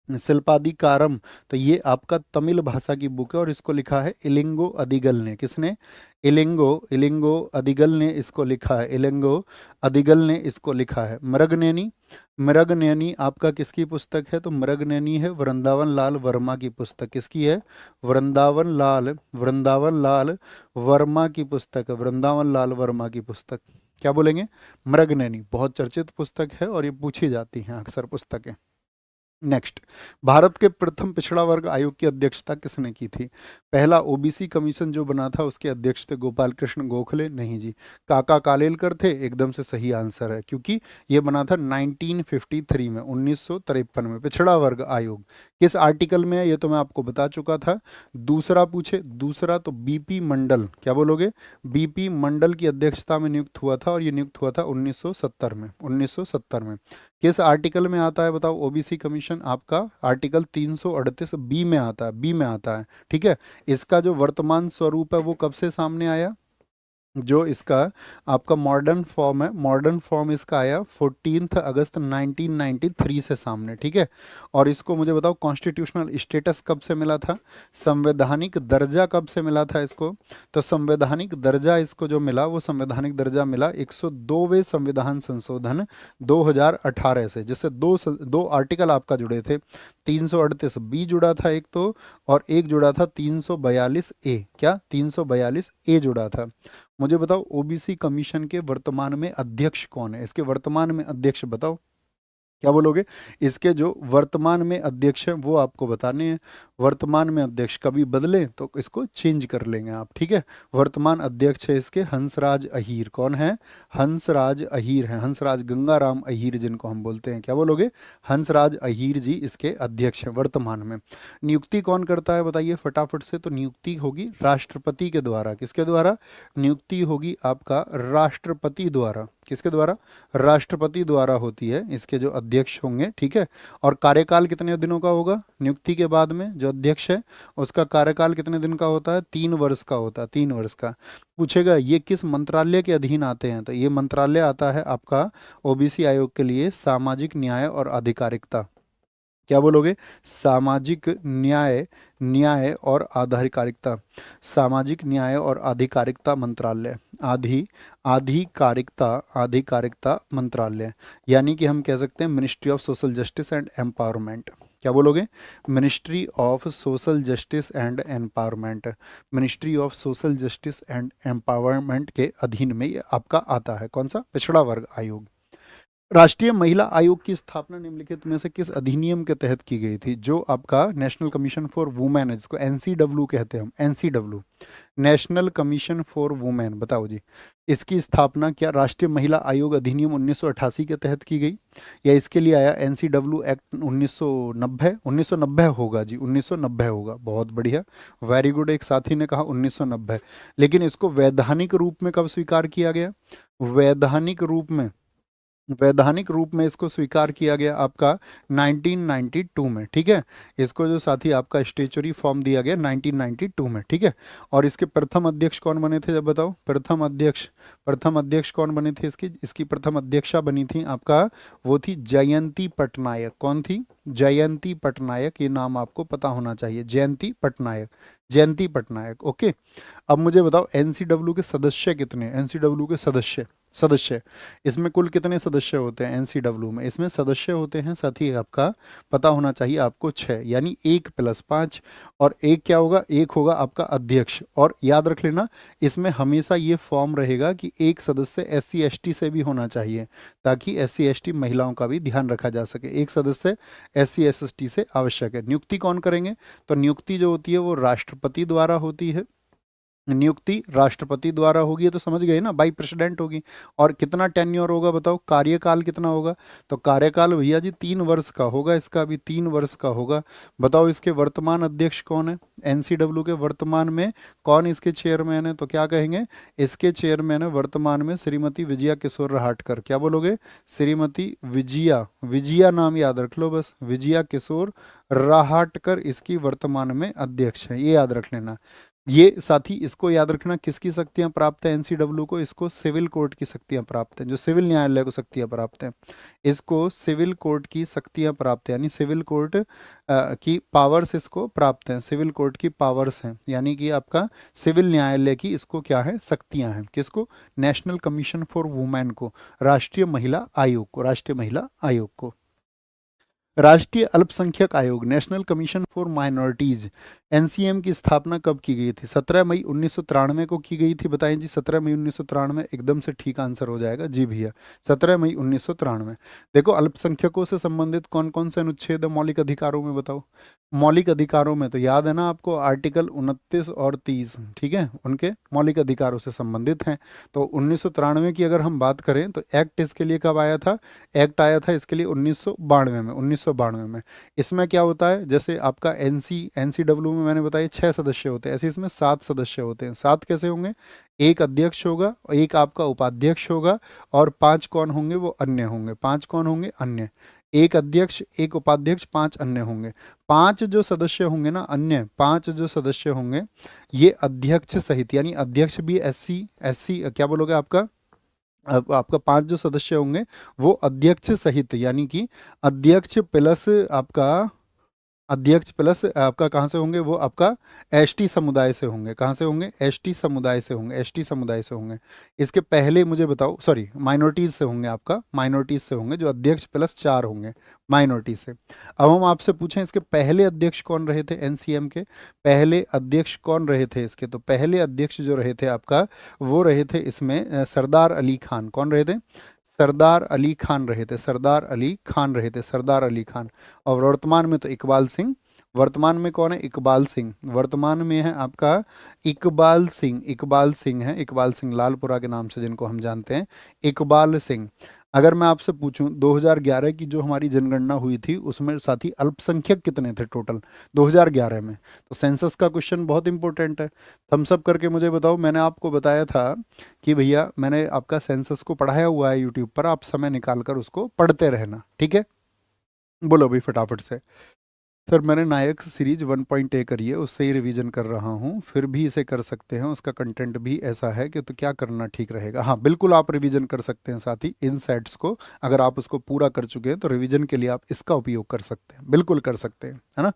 शिल्पादिकारम। तो ये आपका तमिल भाषा की बुक है, और इसको लिखा है इलिंगो अदिगल ने। किसने? इलिंगो, इलिंगो अदिगल ने इसको लिखा है, इलिंगो अदिगल ने इसको लिखा है। मृगनयनी, मृगनयनी आपका किसकी पुस्तक है? तो मृगनयनी है वृंदावन लाल वर्मा की पुस्तक। किसकी है? वृंदावन लाल, वृंदावन लाल वर्मा की पुस्तक है, वृंदावन लाल वर्मा की पुस्तक। क्या बोलेंगे? मृगनयनी। बहुत चर्चित पुस्तक है और ये पूछी जाती हैं अक्सर पुस्तकें। नेक्स्ट, भारत के प्रथम पिछड़ा वर्ग आयोग की अध्यक्षता किसने की थी? पहला ओबीसी कमीशन जो बना था उसके अध्यक्ष थे गोपाल कृष्ण गोखले? नहीं जी, काका कालेलकर थे। एकदम से सही आंसर है, क्योंकि ये बना था 1953 में, 1953 में। पिछड़ा वर्ग आयोग किस आर्टिकल में है ये तो मैं आपको बता चुका था। दूसरा पूछे, दूसरा तो बीपी मंडल। क्या बोलोगे? बीपी मंडल की अध्यक्षता में नियुक्त हुआ था, और ये नियुक्त हुआ था 1970 में, 1970 में। किस आर्टिकल में आता है बताओ ओबीसी कमीशन? आपका आर्टिकल 338 बी में आता है, बी में आता है। ठीक है। इसका जो वर्तमान स्वरूप है वो कब से सामने आया? जो इसका आपका मॉडर्न फॉर्म है, मॉडर्न फॉर्म इसका आया 14 अगस्त 1993 से सामने, ठीक है। और इसको मुझे बताओ कॉन्स्टिट्यूशनल स्टेटस कब से मिला था, संवैधानिक दर्जा कब से मिला था इसको। तो संवैधानिक दर्जा इसको जो मिला वो संवैधानिक दर्जा मिला 102वें संविधान संशोधन 2018 से, जिससे दो आर्टिकल आपका जुड़े थे। 338 बी जुड़ा था एक तो, और एक जुड़ा था 342 ए, क्या 342 ए जुड़ा था। मुझे बताओ ओबीसी कमीशन के वर्तमान में अध्यक्ष कौन है, इसके वर्तमान में अध्यक्ष बताओ, क्या बोलोगे। इसके जो वर्तमान में अध्यक्ष हैं वो आपको बताने हैं। वर्तमान में अध्यक्ष कभी बदले तो इसको चेंज कर लेंगे आप, ठीक है। वर्तमान अध्यक्ष है इसके हंसराज अहीर। कौन है, हंसराज अहीर हैं, हंसराज गंगाराम अहीर जिनको हम बोलते हैं, क्या बोलोगे, हंसराज अहीर जी इसके अध्यक्ष हैं वर्तमान में। नियुक्ति कौन करता है बताइए फटाफट से। तो नियुक्ति होगी राष्ट्रपति के द्वारा। किसके द्वारा नियुक्ति होगी, आपका राष्ट्रपति द्वारा। किसके द्वारा, राष्ट्रपति द्वारा होती है, इसके जो अध्यक्ष होंगे, ठीक है। और कार्यकाल कितने दिनों का होगा नियुक्ति के बाद में, जो अध्यक्ष है उसका कार्यकाल कितने दिन का होता है, 3 वर्ष का होता है, 3 वर्ष का। पूछेगा ये किस मंत्रालय के अधीन आते हैं, तो ये मंत्रालय आता है आपका ओबीसी आयोग के लिए सामाजिक न्याय और आधिकारिकता। क्या बोलोगे, सामाजिक न्याय, न्याय और आधिकारिकता, सामाजिक न्याय और आधिकारिकता मंत्रालय, आधिकारिकता, आधिकारिकता मंत्रालय। यानी कि हम कह सकते हैं ministry of social justice and empowerment. क्या बोलोगे, ministry of social justice and empowerment, ministry of social justice and empowerment के अधीन में ये आपका आता है। कौन सा, पिछड़ा वर्ग आयोग। राष्ट्रीय महिला आयोग की स्थापना निम्नलिखित में से किस अधिनियम के तहत की गई थी, जो आपका नेशनल कमीशन फॉर वुमेन है, जिसको एनसीडब्ल्यू कहते हैं हम, NCW, national commission for women. बताओ जी, इसकी स्थापना क्या राष्ट्रीय महिला आयोग अधिनियम 1988 के तहत की गई, या इसके लिए आया एनसीडब्ल्यू एक्ट 1990, 1990 होगा जी, 1990 होगा। बहुत बढ़िया, वेरी गुड, एक साथी ने कहा 1990। लेकिन इसको वैधानिक रूप में कब स्वीकार किया गया, वैधानिक रूप में, वैधानिक रूप में इसको स्वीकार किया गया आपका 1992 में, ठीक है। इसको जो साथी आपका स्टेचुरी फॉर्म दिया गया 1992 में, ठीक है। और इसके प्रथम अध्यक्ष कौन बने थे, जब बताओ, प्रथम अध्यक्ष, प्रथम अध्यक्ष कौन बने थे इसकी, इसकी प्रथम अध्यक्षा बनी थी आपका, वो थी जयंती पटनायक। कौन थी, जयंती पटनायक, ये नाम आपको पता होना चाहिए, जयंती पटनायक, जयंती पटनायक, ओके। अब मुझे बताओ एनसीडब्ल्यू के सदस्य कितने, एनसीडब्ल्यू के सदस्य, सदस्य इसमें कुल कितने सदस्य होते हैं एनसीडब्ल्यू में, इसमें सदस्य होते हैं साथी आपका पता होना चाहिए आपको 6, यानी 1+5। और एक क्या होगा, एक होगा आपका अध्यक्ष। और याद रख लेना इसमें हमेशा ये फॉर्म रहेगा कि एक सदस्य एससी एसटी से भी होना चाहिए, ताकि एससी एसटी महिलाओं का भी ध्यान रखा जा सके। एक सदस्य एससी एसटी से आवश्यक है। नियुक्ति कौन करेंगे, तो नियुक्ति जो होती है वो राष्ट्रपति द्वारा होती है, नियुक्ति राष्ट्रपति द्वारा होगी, ये तो समझ गए ना, बाई प्रेसिडेंट होगी। और कितना टेन्योर होगा बताओ, कार्यकाल कितना होगा, तो कार्यकाल भैया जी 3 वर्ष का होगा, इसका भी 3 वर्ष का होगा। बताओ इसके वर्तमान अध्यक्ष कौन है, एनसीडब्ल्यू के वर्तमान में कौन इसके चेयरमैन है, तो क्या कहेंगे, इसके चेयरमैन है वर्तमान में श्रीमती विजया किशोर रहाटकर। क्या बोलोगे, श्रीमती विजया, विजया नाम याद रख लो बस, विजया किशोर रहाटकर इसकी वर्तमान में अध्यक्ष है, ये याद रख लेना। ये साथी इसको याद रखना, किसकी शक्तियां प्राप्त है एनसीडब्ल्यू को, इसको सिविल कोर्ट की शक्तियां प्राप्त हैं, जो सिविल न्यायालय को शक्तियां प्राप्त हैं, इसको सिविल कोर्ट की शक्तियां प्राप्त है, यानी सिविल कोर्ट की पावर्स इसको प्राप्त हैं, सिविल कोर्ट की पावर्स हैं, यानी कि आपका सिविल न्यायालय की इसको क्या है, शक्तियां हैं। किसको, नेशनल कमीशन फॉर वुमेन को, राष्ट्रीय महिला आयोग को, राष्ट्रीय महिला आयोग को। राष्ट्रीय अल्पसंख्यक आयोग, national commission for minorities, NCM की स्थापना कब की गई थी, 17 मई 1993 को की गई थी। बताएं जी, 17 मई 1993, एकदम से ठीक आंसर हो जाएगा जी भैया, 17 मई 1993। देखो अल्पसंख्यकों से संबंधित कौन कौन से अनुच्छेद है मौलिक अधिकारों में, बताओ। मौलिक अधिकारों में तो याद है ना आपको, आर्टिकल 29 और 30, ठीक है, उनके मौलिक अधिकारों से संबंधित हैं। तो 1993 की अगर हम बात करें तो एक्ट इसके लिए कब आया था, एक्ट आया था इसके लिए 1992 में, 1992 में। इसमें क्या होता है, जैसे आपका एनसीडब्ल्यू में मैंने बताया 6 सदस्य होते हैं, ऐसे इसमें 7 सदस्य होते हैं। 7 कैसे होंगे, एक अध्यक्ष होगा, एक आपका उपाध्यक्ष होगा, और 5 कौन होंगे, वो अन्य होंगे। 5 कौन होंगे, अन्य। एक अध्यक्ष, एक उपाध्यक्ष, 5 अन्य होंगे। 5 जो सदस्य होंगे ना, अन्य 5 जो सदस्य होंगे, ये अध्यक्ष सहित, यानी अध्यक्ष भी एससी, एससी क्या बोलोगे आपका, अब आपका 5 जो सदस्य होंगे वो अध्यक्ष सहित, यानी कि अध्यक्ष प्लस आपका, अध्यक्ष प्लस आपका कहाँ से होंगे, वो आपका एसटी समुदाय से होंगे। कहाँ से होंगे, एसटी समुदाय से होंगे, एसटी समुदाय से होंगे। इसके पहले मुझे बताओ, सॉरी माइनॉरिटीज से होंगे, आपका माइनॉरिटीज से होंगे, जो अध्यक्ष प्लस 4 होंगे माइनॉरिटी से। अब हम आपसे पूछें इसके पहले अध्यक्ष कौन रहे थे, एनसीएम के पहले अध्यक्ष कौन रहे थे इसके, तो पहले अध्यक्ष जो रहे थे आपका, वो रहे थे इसमें सरदार अली खान। कौन रहे थे, सरदार अली खान रहे थे, सरदार अली खान रहे थे, सरदार अली खान। और वर्तमान में तो इकबाल सिंह, वर्तमान में कौन है, इकबाल सिंह, वर्तमान में है आपका इकबाल सिंह, इकबाल सिंह है, इकबाल सिंह लालपुरा के नाम से जिनको हम जानते हैं, इकबाल सिंह। अगर मैं आपसे पूछूं 2011 की जो हमारी जनगणना हुई थी, उसमें साथी अल्पसंख्यक कितने थे टोटल 2011 में, तो सेंसस का क्वेश्चन बहुत इंपॉर्टेंट है। थम्स अप करके मुझे बताओ, मैंने आपको बताया था कि भैया मैंने आपका सेंसस को पढ़ाया हुआ है यूट्यूब पर, आप समय निकाल कर उसको पढ़ते रहना, ठीक है। बोलो भाई फटाफट से। सर मैंने नायक सीरीज 1.A करी है, उससे ही रिवीजन कर रहा हूँ, फिर भी इसे कर सकते हैं, उसका कंटेंट भी ऐसा है कि, तो क्या करना ठीक रहेगा। हाँ बिल्कुल आप रिवीजन कर सकते हैं साथी, इन सेट्स को अगर आप उसको पूरा कर चुके हैं तो रिवीजन के लिए आप इसका उपयोग कर सकते हैं, बिल्कुल कर सकते हैं, है ना।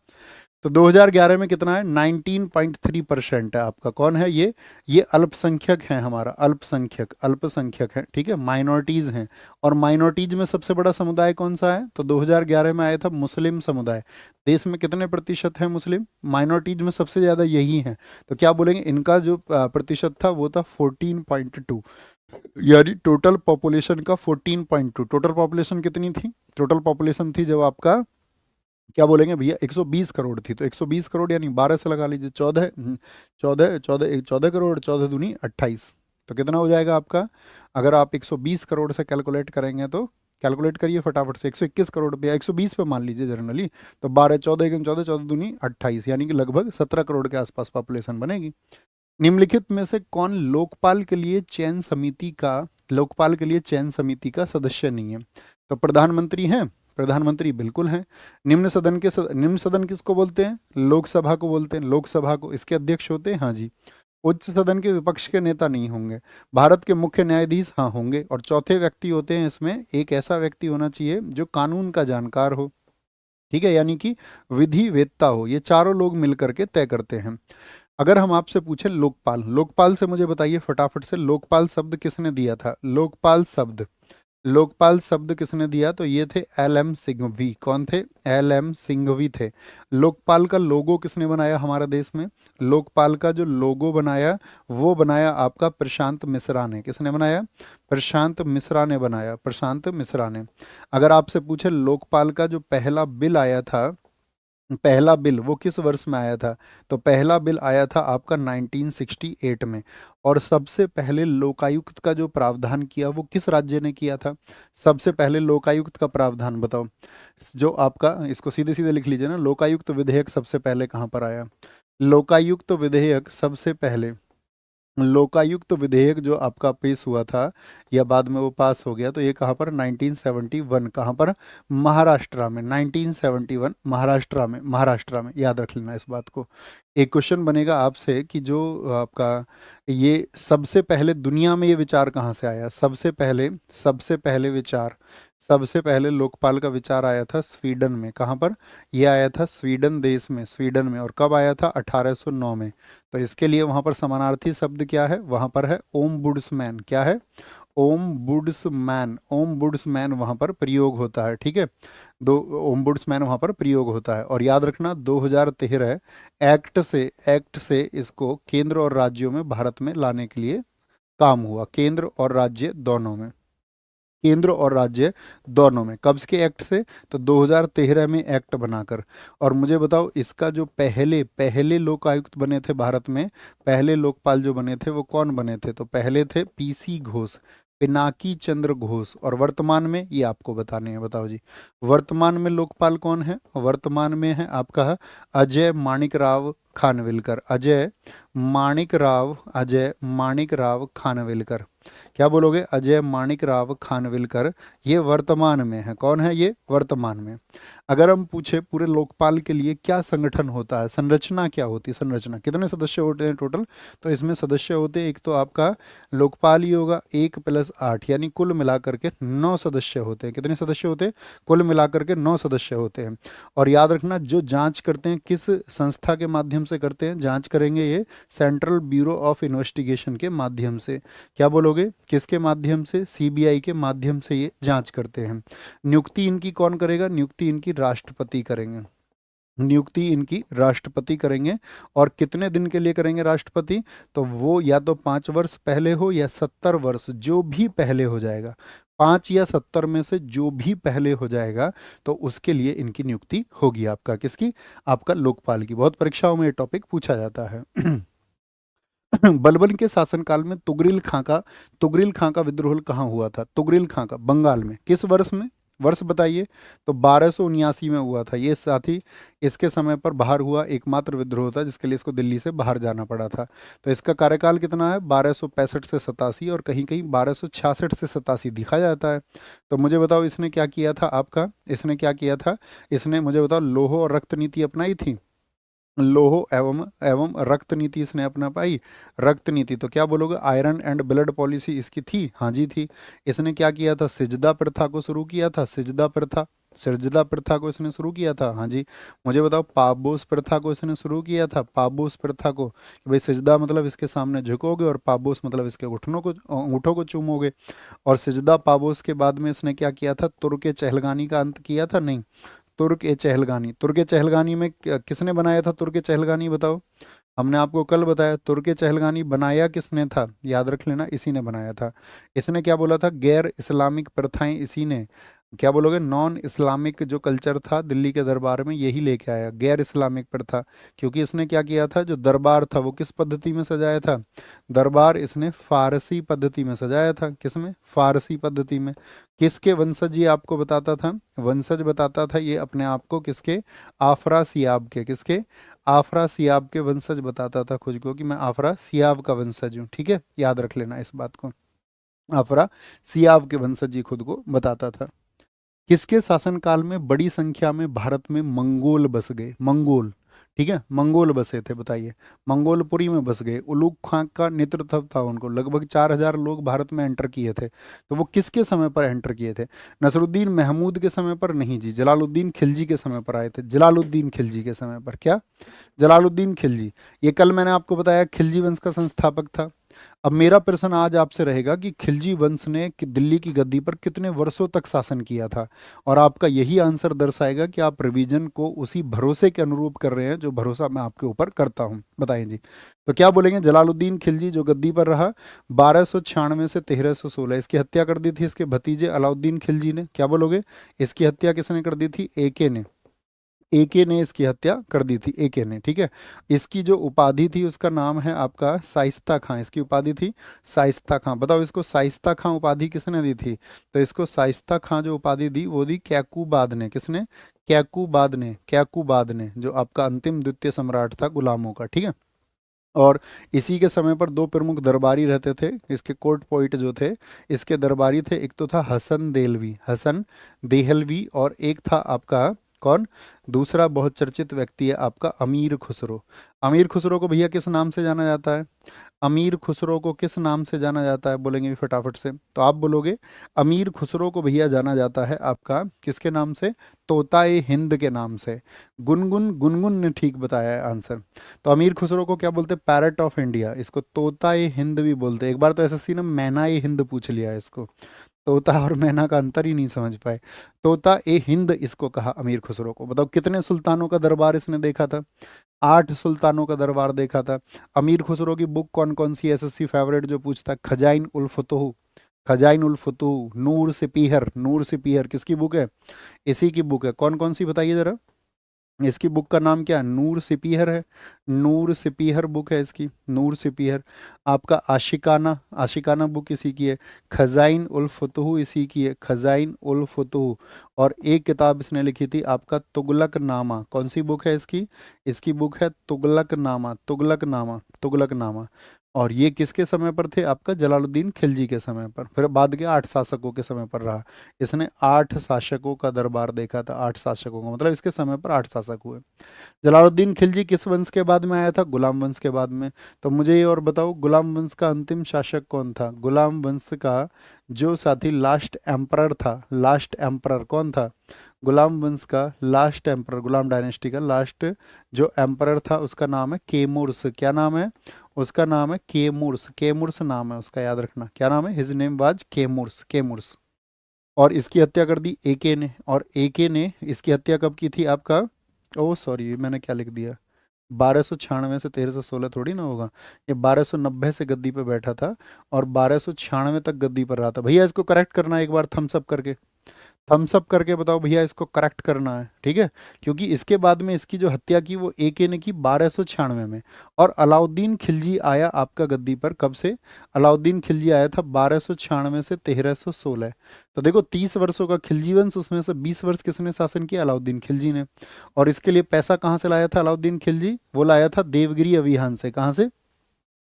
तो 2011 में कितना है, 19.3% है आपका। कौन है ये अल्पसंख्यक है हमारा, अल्पसंख्यक, अल्पसंख्यक है, ठीक है, माइनॉरिटीज हैं। और माइनॉरिटीज में सबसे बड़ा समुदाय कौन सा है, तो 2011 में आया था मुस्लिम समुदाय। देश में कितने प्रतिशत है मुस्लिम, माइनॉरिटीज में सबसे ज़्यादा यही है। तो क्या बोलेंगे, इनका जो प्रतिशत था वो था 14.2, यानी टोटल पॉपुलेशन का 14.2। टोटल पॉपुलेशन कितनी थी, टोटल पॉपुलेशन थी जब आपका, क्या बोलेंगे भैया, 120 करोड़ थी, तो 120 करोड़ यानी 12 से लगा लीजिए, 14 14 14 14 करोड़, 14 दूनी 28, तो कितना हो जाएगा आपका। अगर आप 120 करोड़ से कैलकुलेट करेंगे तो कैलकुलेट करिए फटाफट से, 121 करोड़ पे या 120 पे मान लीजिए जनरली, तो 12 14 1 14 14 दूनी 28, यानी कि लगभग 17 करोड़ के आसपास पॉपुलेशन बनेगी। निम्नलिखित में से कौन लोकपाल के लिए चयन समिति का, लोकपाल के लिए चयन समिति का सदस्य नहीं है, तो प्रधानमंत्री हैं, प्रधानमंत्री बिल्कुल हैं। निम्न सदन किसको बोलते हैं, लोकसभा को बोलते हैं, लोकसभा को, इसके अध्यक्ष होते हैं, हाँ जी। उच्च सदन के विपक्ष के नेता नहीं होंगे। भारत के मुख्य न्यायाधीश हाँ होंगे। और चौथे व्यक्ति होते हैं इसमें, एक ऐसा व्यक्ति होना चाहिए जो कानून का जानकार हो, ठीक है, यानी कि विधि वेत्ता हो। ये चारों लोग मिलकर के तय करते हैं। अगर हम आपसे पूछें लोकपाल, लोकपाल से मुझे बताइए फटाफट से, लोकपाल शब्द किसने दिया था, लोकपाल शब्द, लोकपाल शब्द किसने दिया, तो ये थे एल एम सिंघवी। कौन थे, एल एम सिंघवी थे। लोकपाल का लोगो किसने बनाया हमारे देश में, लोकपाल का जो लोगो बनाया वो बनाया आपका प्रशांत मिश्रा ने। किसने बनाया, प्रशांत मिश्रा ने बनाया, प्रशांत मिश्रा ने। अगर आपसे पूछे लोकपाल का जो पहला बिल आया था, पहला बिल वो किस वर्ष में आया था, तो पहला बिल आया था आपका 1968 में। और सबसे पहले लोकायुक्त का जो प्रावधान किया वो किस राज्य ने किया था, सबसे पहले लोकायुक्त का प्रावधान बताओ। जो आपका, इसको सीधे सीधे लिख लीजिए ना, लोकायुक्त विधेयक सबसे पहले कहाँ पर आया, लोकायुक्त विधेयक सबसे पहले, लोकायुक्त विधेयक जो आपका पेश हुआ था या बाद में वो पास हो गया, तो ये कहाँ पर, 1971, कहाँ पर, महाराष्ट्र में, 1971 महाराष्ट्र में, महाराष्ट्र में, याद रख लेना इस बात को। एक क्वेश्चन बनेगा आपसे कि जो आपका ये सबसे पहले दुनिया में ये विचार कहाँ से आया, सबसे पहले विचार, सबसे पहले लोकपाल का विचार आया था स्वीडन में। कहाँ पर, ये आया था स्वीडन देश में, स्वीडन में। और कब आया था, 1809 में। तो इसके लिए वहाँ पर समानार्थी शब्द क्या है, वहाँ पर है ओम बुड्समैन। क्या है, ओम बुड्समैन, ओम बुड्समैन वहाँ पर प्रयोग होता है, ठीक है। दो ओम बुड्समैन वहाँ पर प्रयोग होता है। और याद रखना 2013 एक्ट से इसको केंद्र और राज्यों में भारत में लाने के लिए काम हुआ, केंद्र और राज्य दोनों में, केंद्र और राज्य दोनों में। कब के एक्ट से, तो 2013 में एक्ट बनाकर। और मुझे बताओ इसका जो पहले पहले लोकायुक्त बने थे भारत में, पहले लोकपाल जो बने थे वो कौन बने थे, तो पहले थे पीसी घोष, पिनाकी चंद्र घोष। और वर्तमान में ये आपको बताने हैं, बताओ जी वर्तमान में लोकपाल कौन है, वर्तमान में है आपका अजय माणिक राव खानविलकर, अजय माणिक राव खानविलकर। क्या बोलोगे? अजय माणिक राव खानविलकर। ये वर्तमान में है। कौन है ये? वर्तमान में। अगर हम पूछे पूरे लोकपाल के लिए क्या संगठन होता है, संरचना क्या होती है, संरचना कितने सदस्य होते हैं टोटल, तो इसमें सदस्य होते हैं, एक तो आपका लोकपाल ही होगा 1+8, यानी कुल मिलाकर के 9 सदस्य होते हैं। कितने सदस्य होते हैं? कुल मिलाकर के 9 सदस्य होते हैं। और याद रखना, जो जांच करते हैं किस संस्था के माध्यम से करते हैं? जांच करेंगे ये सेंट्रल ब्यूरो ऑफ इन्वेस्टिगेशन के माध्यम से। क्या बोलोगे? किसके माध्यम से? सीबीआई के माध्यम से ये जांच करते हैं। नियुक्ति इनकी कौन करेगा? नियुक्ति इनकी राष्ट्रपति करेंगे। नियुक्ति इनकी राष्ट्रपति करेंगे। और कितने दिन के लिए करेंगे राष्ट्रपति? तो वो या तो 5 वर्ष पहले हो या 70 वर्ष, जो भी पहले हो जाएगा, 5 या 70 में से जो भी पहले हो जाएगा, तो उसके लिए इनकी नियुक्ति होगी। आपका किसकी? आपका लोकपाल की। बहुत परीक्षाओं में ये टॉपिक पूछा जाता है। बलबन के शासनकाल में तुगरिल खां का विद्रोह कहाँ हुआ था? तुगरिल खां का बंगाल में। किस वर्ष में? वर्ष बताइए। तो 1279 में हुआ था ये। साथ ही इसके समय पर बाहर हुआ एकमात्र विद्रोह था जिसके लिए इसको दिल्ली से बाहर जाना पड़ा था। तो इसका कार्यकाल कितना है? 1265 से 87, और कहीं कहीं 1266 से 87 दिखा जाता है। तो मुझे बताओ इसने क्या किया था? आपका इसने क्या किया था? इसने, मुझे बताओ, लौह और रक्त नीति अपनाई थी। लोह एवं एवं रक्त नीति इसने अपना पाई। रक्त नीति, तो क्या बोलोगे? आयरन एंड ब्लड पॉलिसी इसकी थी। हाँ जी थी। इसने क्या किया था? सिजदा प्रथा को शुरू किया था। सिजदा प्रथा को इसने शुरू किया था। हाँ जी। मुझे बताओ, पाबोस प्रथा को इसने शुरू किया था। पाबोस प्रथा को, कि भाई सिजदा मतलब इसके सामने झुकोगे, और पाबोस मतलब इसके अंगूठों को चूमोगे। और सिजदा पाबोस के बाद में इसने क्या किया था? तुर्क चहलगानी का अंत किया था। नहीं, तुर्क चहलगानी में किसने बनाया था? तुर्क चहलगानी बताओ। हमने आपको कल बताया तुर्क चहलगानी बनाया किसने था? याद रख लेना, इसी ने बनाया था। इसने क्या बोला था? गैर इस्लामिक प्रथाएं इसी ने, क्या बोलोगे? नॉन इस्लामिक जो कल्चर था दिल्ली के दरबार में, यही लेके आया गैर इस्लामिक प्रथा। क्योंकि इसने क्या किया था? जो दरबार था वो किस पद्धति में सजाया था? दरबार इसने फारसी पद्धति में सजाया था। किसमें? फारसी पद्धति में। किसके वंशज ये आपको बताता था? वंशज बताता था ये अपने आप को किसके? आफरा सियाब के। किसके? आफरा सियाब के वंशज बताता था खुद को, कि मैं आफरा सियाब का वंशज हूँ। ठीक है, याद रख लेना इस बात को। आफरा सियाब के वंशज ये खुद को बताता था। किसके शासनकाल में बड़ी संख्या में भारत में मंगोल बस गए? मंगोल, ठीक है, मंगोल बसे थे। बताइए, मंगोलपुरी में बस गए। उलूग खां का नेतृत्व था उनको। लगभग 4000 लोग भारत में एंटर किए थे। तो वो किसके समय पर एंटर किए थे? नसरुद्दीन महमूद के समय पर नहीं जी, जलालुद्दीन खिलजी के समय पर आए थे। जलालुद्दीन खिलजी के समय पर। क्या? जलालुद्दीन खिलजी। ये कल मैंने आपको बताया खिलजी वंश का संस्थापक था। अब मेरा प्रश्न आज आपसे रहेगा कि खिलजी वंश ने दिल्ली की गद्दी पर कितने वर्षों तक शासन किया था, और आपका यही आंसर दर्शाएगा कि आप रिवीजन को उसी भरोसे के अनुरूप कर रहे हैं जो भरोसा मैं आपके ऊपर करता हूं। बताइए जी। तो क्या बोलेंगे? जलालुद्दीन खिलजी जो गद्दी पर रहा 1296 से 1316। इसकी हत्या कर दी थी इसके भतीजे अलाउद्दीन खिलजी ने। क्या बोलोगे? इसकी हत्या किसने कर दी थी? एके ने। एके ने इसकी हत्या कर दी थी, एके ने। ठीक है। इसकी जो उपाधि थी उसका नाम है आपका शाइस्ता खां। इसकी उपाधि थी शाइस्ता खां। बताओ इसको शाइस्ता खां उपाधि किसने दी थी? तो इसको शाइस्ता खां जो उपाधि दी वो दी कैकूबाद ने। किसने? कैकूबाद ने, जो आपका अंतिम द्वितीय सम्राट था गुलामों का। ठीक है। और इसी के समय पर दो प्रमुख दरबारी रहते थे, इसके कोर्ट पोइट जो थे इसके दरबारी थे। एक तो था हसन देहलवी, और एक था आपका कौन? दूसरा बहुत चर्चित व्यक्ति है आपका अमीर खुसरो। अमीर खुसरो को भैया किस नाम से जाना जाता है? अमीर खुसरो को किस नाम से जाना जाता है? बोलेंगे भी फटाफट से, तो आप बोलोगे अमीर खुसरो को भैया जाना जाता है आपका किसके नाम से? तोताए हिंद के नाम से। गुनगुन ने ठीक बताया है आंसर। तो अमीर खुसरो को क्या बोलते हैं? Parrot of India. इसको तोताए हिंद भी बोलते हैं। एक बार तो एसएससी ने मैना ए हिंद पूछ लिया है इसको। तोता और मैना का अंतर ही नहीं समझ पाए। तोता ए हिंद इसको कहा अमीर खुसरो को। बताओ कितने सुल्तानों का दरबार इसने देखा था? 8 सुल्तानों का दरबार देखा था। अमीर खुसरो की बुक कौन कौन सी? एसएससी फेवरेट जो पूछता है, खजाइन उल फुतूह, नूर सिपीहर किसकी बुक है? इसी की बुक है। कौन कौन सी बताइए जरा। इसकी बुक का नाम क्या है? नूर सिपीहर है। नूर सिपीहर बुक है इसकी, नूर सिपीहर। आपका आशिकाना, आशिकाना बुक इसी की है। खजाइन उल फुतूह इसी की है, खजाइन उल फुतूह। और एक किताब इसने लिखी थी आपका तुगलक नामा। कौन सी बुक है इसकी? इसकी बुक है तुगलक नामा, तुगलक नामा, तुगलक नामा। और ये किसके समय पर थे? आपका जलालुद्दीन खिलजी के समय पर। फिर बाद के 8 शासकों के समय पर रहा। इसने 8 शासकों का दरबार देखा था, 8 शासकों का, मतलब इसके समय पर 8 शासक हुए। जलालुद्दीन खिलजी किस वंश के बाद में आया था? गुलाम वंश के बाद में। तो मुझे ये और बताओ, गुलाम वंश का अंतिम शासक कौन था? गुलाम वंश का जो साथी लास्ट एम्परर था, लास्ट एम्परर कौन था? गुलाम वंश का लास्ट एम्परर, गुलाम डायनेस्टी का लास्ट जो एम्परर था उसका नाम है केमुर्स। क्या नाम है उसका? नाम है केमुर्स, केमुर्स नाम है उसका, याद रखना क्या नाम है। His name was Kemurs, Kemurs. और इसकी हत्या कर दी एके ने। और एके ने इसकी हत्या कब की थी आपका? ओ सॉरी, मैंने क्या लिख दिया, 1296 से 1316 थोड़ी ना होगा। ये 1290 से गद्दी पे बैठा था और 1296 तक गद्दी पर रहा था। भैया इसको करेक्ट करना एक बार थम्स अप करके, थम्स अप करके बताओ भैया, इसको करेक्ट करना है, ठीक है। क्योंकि इसके बाद में इसकी जो हत्या की वो एके ने की 1296 में। और अलाउद्दीन खिलजी आया आपका गद्दी पर कब से? अलाउद्दीन खिलजी आया था 1296 से 1316। तो देखो 30 वर्षों का खिलजी वंश, उसमें से 20 वर्ष किसने शासन किया? अलाउद्दीन खिलजी ने। और इसके लिए पैसा कहाँ से लाया था अलाउद्दीन खिलजी? वो लाया था देवगिरी अभियान से। कहाँ से?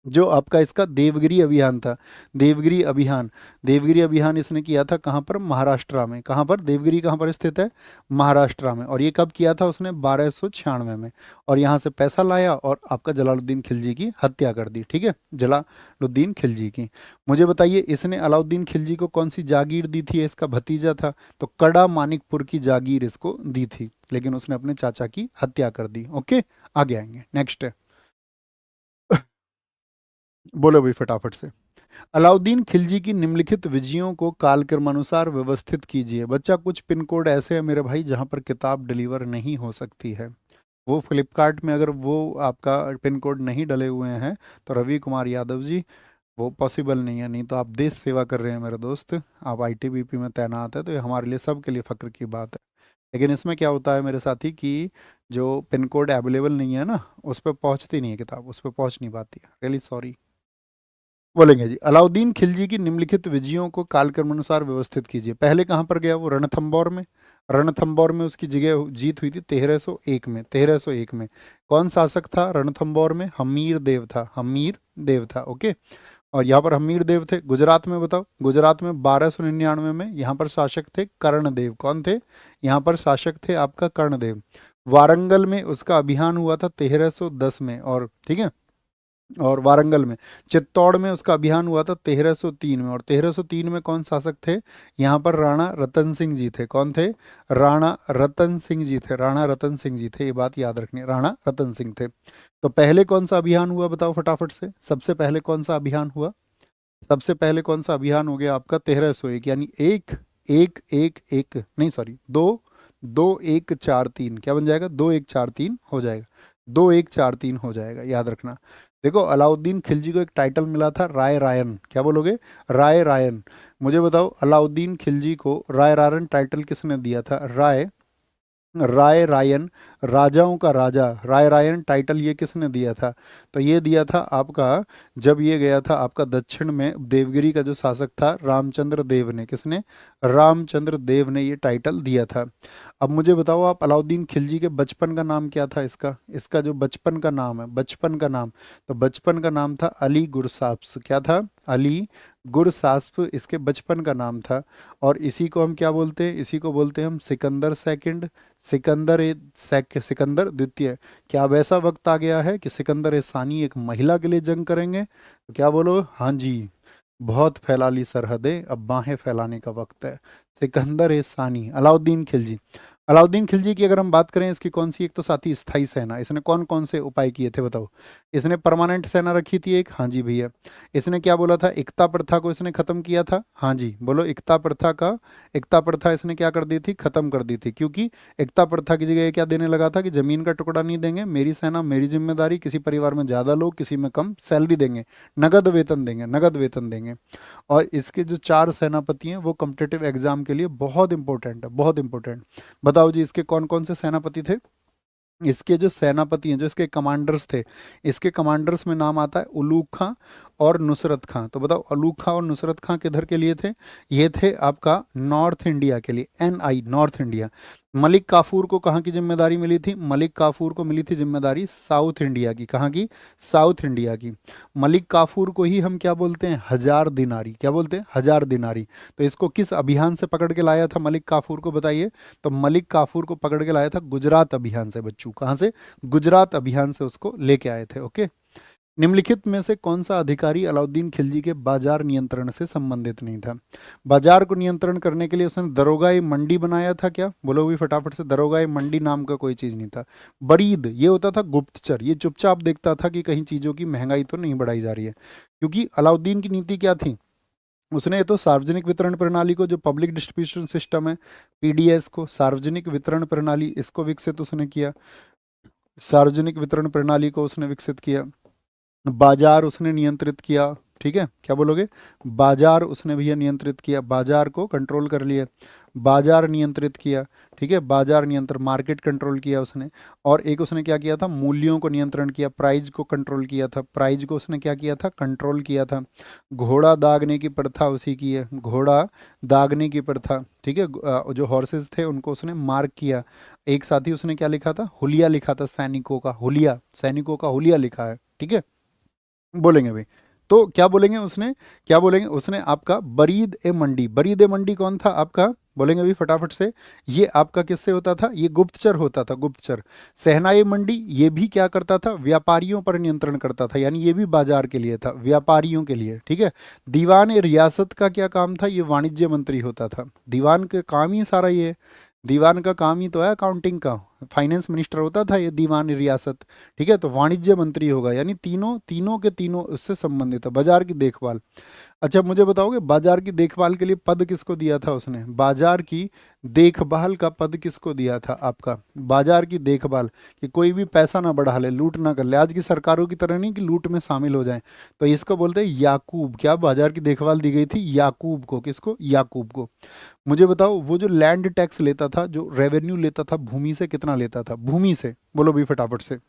जो आपका इसका देवगिरी अभियान था, देवगिरी अभियान। देवगिरी अभियान इसने किया था कहाँ पर? महाराष्ट्र में। कहाँ पर? देवगिरी कहाँ पर स्थित है? महाराष्ट्र में। और ये कब किया था उसने? 1296 में। और यहाँ से पैसा लाया और आपका जलालुद्दीन खिलजी की हत्या कर दी, ठीक है, जलालुद्दीन खिलजी की। मुझे बताइए इसने अलाउद्दीन खिलजी को कौन सी जागीर दी थी? इसका भतीजा था, तो कड़ा मानिकपुर की जागीर इसको दी थी, लेकिन उसने अपने चाचा की हत्या कर दी। ओके, आगे आएंगे, नेक्स्ट है। बोलो भाई फटाफट से। अलाउद्दीन खिलजी की निम्नलिखित विजयों को कालक्रमानुसार व्यवस्थित कीजिए। बच्चा कुछ पिन कोड ऐसे हैं मेरे भाई जहां पर किताब डिलीवर नहीं हो सकती है। वो फ्लिपकार्ट में अगर वो आपका पिन कोड नहीं डले हुए हैं तो रवि कुमार यादव जी, वो पॉसिबल नहीं है। नहीं तो आप देश सेवा कर रहे हैं मेरे दोस्त, आप आईटीबीपी में तैनात है, तो ये हमारे लिए सबके लिए फ़ख्र की बात है। लेकिन इसमें क्या होता है मेरे साथी कि जो पिन कोड अवेलेबल नहीं है ना, उस पर पहुँचती नहीं है किताब, उस पर पहुँच नहीं पाती है। Really sorry. बोलेंगे जी। अलाउद्दीन खिलजी की निम्नलिखित विजयों को कालक्रमानुसार व्यवस्थित कीजिए। पहले कहाँ पर गया वो? रणथंबोर में। रणथंबोर में उसकी जगह जीत हुई थी 1301 में, 1301 में। कौन शासक था रणथंबोर में? हमीर देव था, हमीर देव था। ओके। और यहाँ पर हमीर देव थे। गुजरात में बताओ, गुजरात में 1299 में यहाँ पर शासक थे कर्णदेव। कौन थे? यहाँ पर शासक थे आपका कर्णदेव। वारंगल में उसका अभियान हुआ था 1310 में, और ठीक है, और वारंगल में। चित्तौड़ में उसका अभियान हुआ था 1303 में। और 1303 में कौन शासक थे? यहाँ पर राणा रतन सिंह जी थे। कौन थे? राणा रतन सिंह जी थे, राणा रतन सिंह जी थे, ये बात याद रखनी है, राणा रतन सिंह थे। तो पहले कौन सा अभियान हुआ बताओ फटाफट से, सबसे पहले कौन सा अभियान हुआ? सबसे पहले कौन सा अभियान हो गया आपका? 1301, यानी एक एक एक एक नहीं सॉरी, दो, 2143 क्या बन जाएगा? 2143 हो जाएगा, 2143 हो जाएगा, याद रखना। देखो अलाउद्दीन खिलजी को एक टाइटल मिला था राय रायन। क्या बोलोगे? राय रायन। मुझे बताओ अलाउद्दीन खिलजी को राय रायन टाइटल किसने दिया था? राय राय रायन, राजाओं का राजा, राय रायन टाइटल ये किसने दिया था? तो ये दिया था आपका, जब ये गया था आपका दक्षिण में, देवगिरी का जो शासक था रामचंद्र देव ने। किसने? रामचंद्र देव ने ये टाइटल दिया था। अब मुझे बताओ आप, अलाउद्दीन खिलजी के बचपन का नाम क्या था? इसका इसका जो बचपन का नाम है, बचपन का नाम, तो बचपन का नाम था अली गुरसाप्स। क्या था? अली गुरसास्प इसके बचपन का नाम था। और इसी को हम क्या बोलते हैं? इसी को बोलते हैं हम सिकंदर सेकंड, सिकंदर द्वितीय। क्या अब ऐसा वक्त आ गया है कि सिकंदर ए सानी एक महिला के लिए जंग करेंगे? तो क्या बोलो? हाँ जी, बहुत फैला ली सरहदें, अब बाहें फैलाने का वक्त है। सिकंदर ए सानी, अलाउद्दीन खिलजी। अलाउद्दीन खिलजी की अगर हम बात करें, इसकी कौन सी एक तो साथी स्थाई सेना, इसने कौन कौन से उपाय किए थे बताओ? इसने परमानेंट सेना रखी थी एक, हाँ जी भैया। इसने क्या बोला था? एकता प्रथा को इसने खत्म किया था, हाँ जी बोलो। एकता प्रथा का, एकता प्रथा इसने क्या कर दी थी? खत्म कर दी थी। क्योंकि एकता प्रथा की जगह ये क्या देने लगा था कि जमीन का टुकड़ा नहीं देंगे, मेरी सेना मेरी जिम्मेदारी, किसी परिवार में ज़्यादा लोग किसी में कम, सैलरी देंगे, नगद वेतन देंगे, नगद वेतन देंगे। और इसके जो 4 सेनापति हैं वो कॉम्पिटिटिव एग्जाम के लिए बहुत इंपॉर्टेंट है, बहुत इंपॉर्टेंट। बताओ जी इसके कौन कौन से सेनापति थे? इसके जो सेनापति हैं, जो इसके कमांडर्स थे, इसके कमांडर्स में नाम आता है उलूग खां और नुसरत खां। तो बताओ उलूग खां और नुसरत खां किधर के लिए थे? ये थे आपका नॉर्थ इंडिया के लिए, NI, north India. Malik Kafur को कहाँ की जिम्मेदारी मिली थी? मलिक काफूर को मिली थी जिम्मेदारी साउथ इंडिया की। कहाँ की? साउथ इंडिया की। मलिक काफूर को ही हम क्या बोलते हैं? हजार दिनारी। क्या बोलते हैं? हजार दिनारी। तो इसको किस अभियान से पकड़ के लाया था मलिक काफूर को, बताइए? तो मलिक काफूर को पकड़ के लाया था गुजरात अभियान से बच्चों। कहाँ से? गुजरात अभियान से उसको लेके आए थे। ओके। निम्नलिखित में से कौन सा अधिकारी अलाउद्दीन खिलजी के बाजार नियंत्रण से संबंधित नहीं था? बाजार को नियंत्रण करने के लिए उसने दरोगाई मंडी बनाया था क्या? बोलो भी फटाफट से। दरोगाई मंडी नाम का कोई चीज नहीं था। बरीद ये होता था गुप्तचर, ये चुपचाप देखता था कि कहीं चीजों की महंगाई तो नहीं बढ़ाई जा रही है। क्योंकि अलाउद्दीन की नीति क्या थी? उसने तो सार्वजनिक वितरण प्रणाली को, जो पब्लिक डिस्ट्रीब्यूशन सिस्टम है, PDS को, सार्वजनिक वितरण प्रणाली, इसको विकसित उसने किया। सार्वजनिक वितरण प्रणाली को उसने विकसित किया। बाजार उसने नियंत्रित किया। ठीक है, क्या बोलोगे? बाजार उसने भैया नियंत्रित किया, बाजार को कंट्रोल कर लिया, बाजार नियंत्रित किया। ठीक है, बाजार नियंत्रण, मार्केट कंट्रोल किया उसने। और एक उसने क्या किया था? मूल्यों को नियंत्रण किया, प्राइस को कंट्रोल किया था। प्राइस को उसने क्या किया था? कंट्रोल किया था। घोड़ा दागने की प्रथा उसी की है, घोड़ा दागने की प्रथा। ठीक है, जो हॉर्सेस थे उनको उसने मार्क किया। एक साथी उसने क्या लिखा था? हुलिया लिखा था, सैनिकों का हुलिया, सैनिकों का हुलिया लिखा है। ठीक है, बोलेंगे भाई। तो क्या बोलेंगे उसने? क्या बोलेंगे उसने? आपका बरीद ए मंडी। बरीद ए मंडी कौन था आपका? बोलेंगे भी फटाफट से। ये आपका किससे होता था? ये गुप्तचर होता था, गुप्तचर। सहनाई मंडी ये भी क्या करता था? व्यापारियों पर नियंत्रण करता था, यानी ये भी बाजार के लिए था, व्यापारियों के लिए। ठीक है। दीवान ए रियासत का क्या काम था? ये वाणिज्य मंत्री होता था। दीवान का काम ही सारा ये है। दीवान का काम ही तो है अकाउंटिंग का। फाइनेंस मिनिस्टर होता था ये दीवान रियासत। ठीक है, तो वाणिज्य मंत्री होगा, यानी तीनों तीनों के तीनों उससे संबंधित है। बाजार की देखभाल। अच्छा मुझे बताओगे बाजार की देखभाल के लिए पद किसको दिया था उसने? बाजार की देखभाल का पद किसको दिया था आपका? बाजार की देखभाल, कि कोई भी पैसा ना बढ़ा ले, लूट ना कर ले, आज की सरकारों की तरह नहीं कि लूट में शामिल हो जाए। तो इसको बोलते हैं याकूब। क्या बाजार की देखभाल दी गई थी? याकूब को। किसको? याकूब को। मुझे बताओ वो जो लैंड टैक्स लेता था, जो रेवेन्यू लेता था भूमि से, कितना लेता था भूमि से? बोलो भी फटाफट से।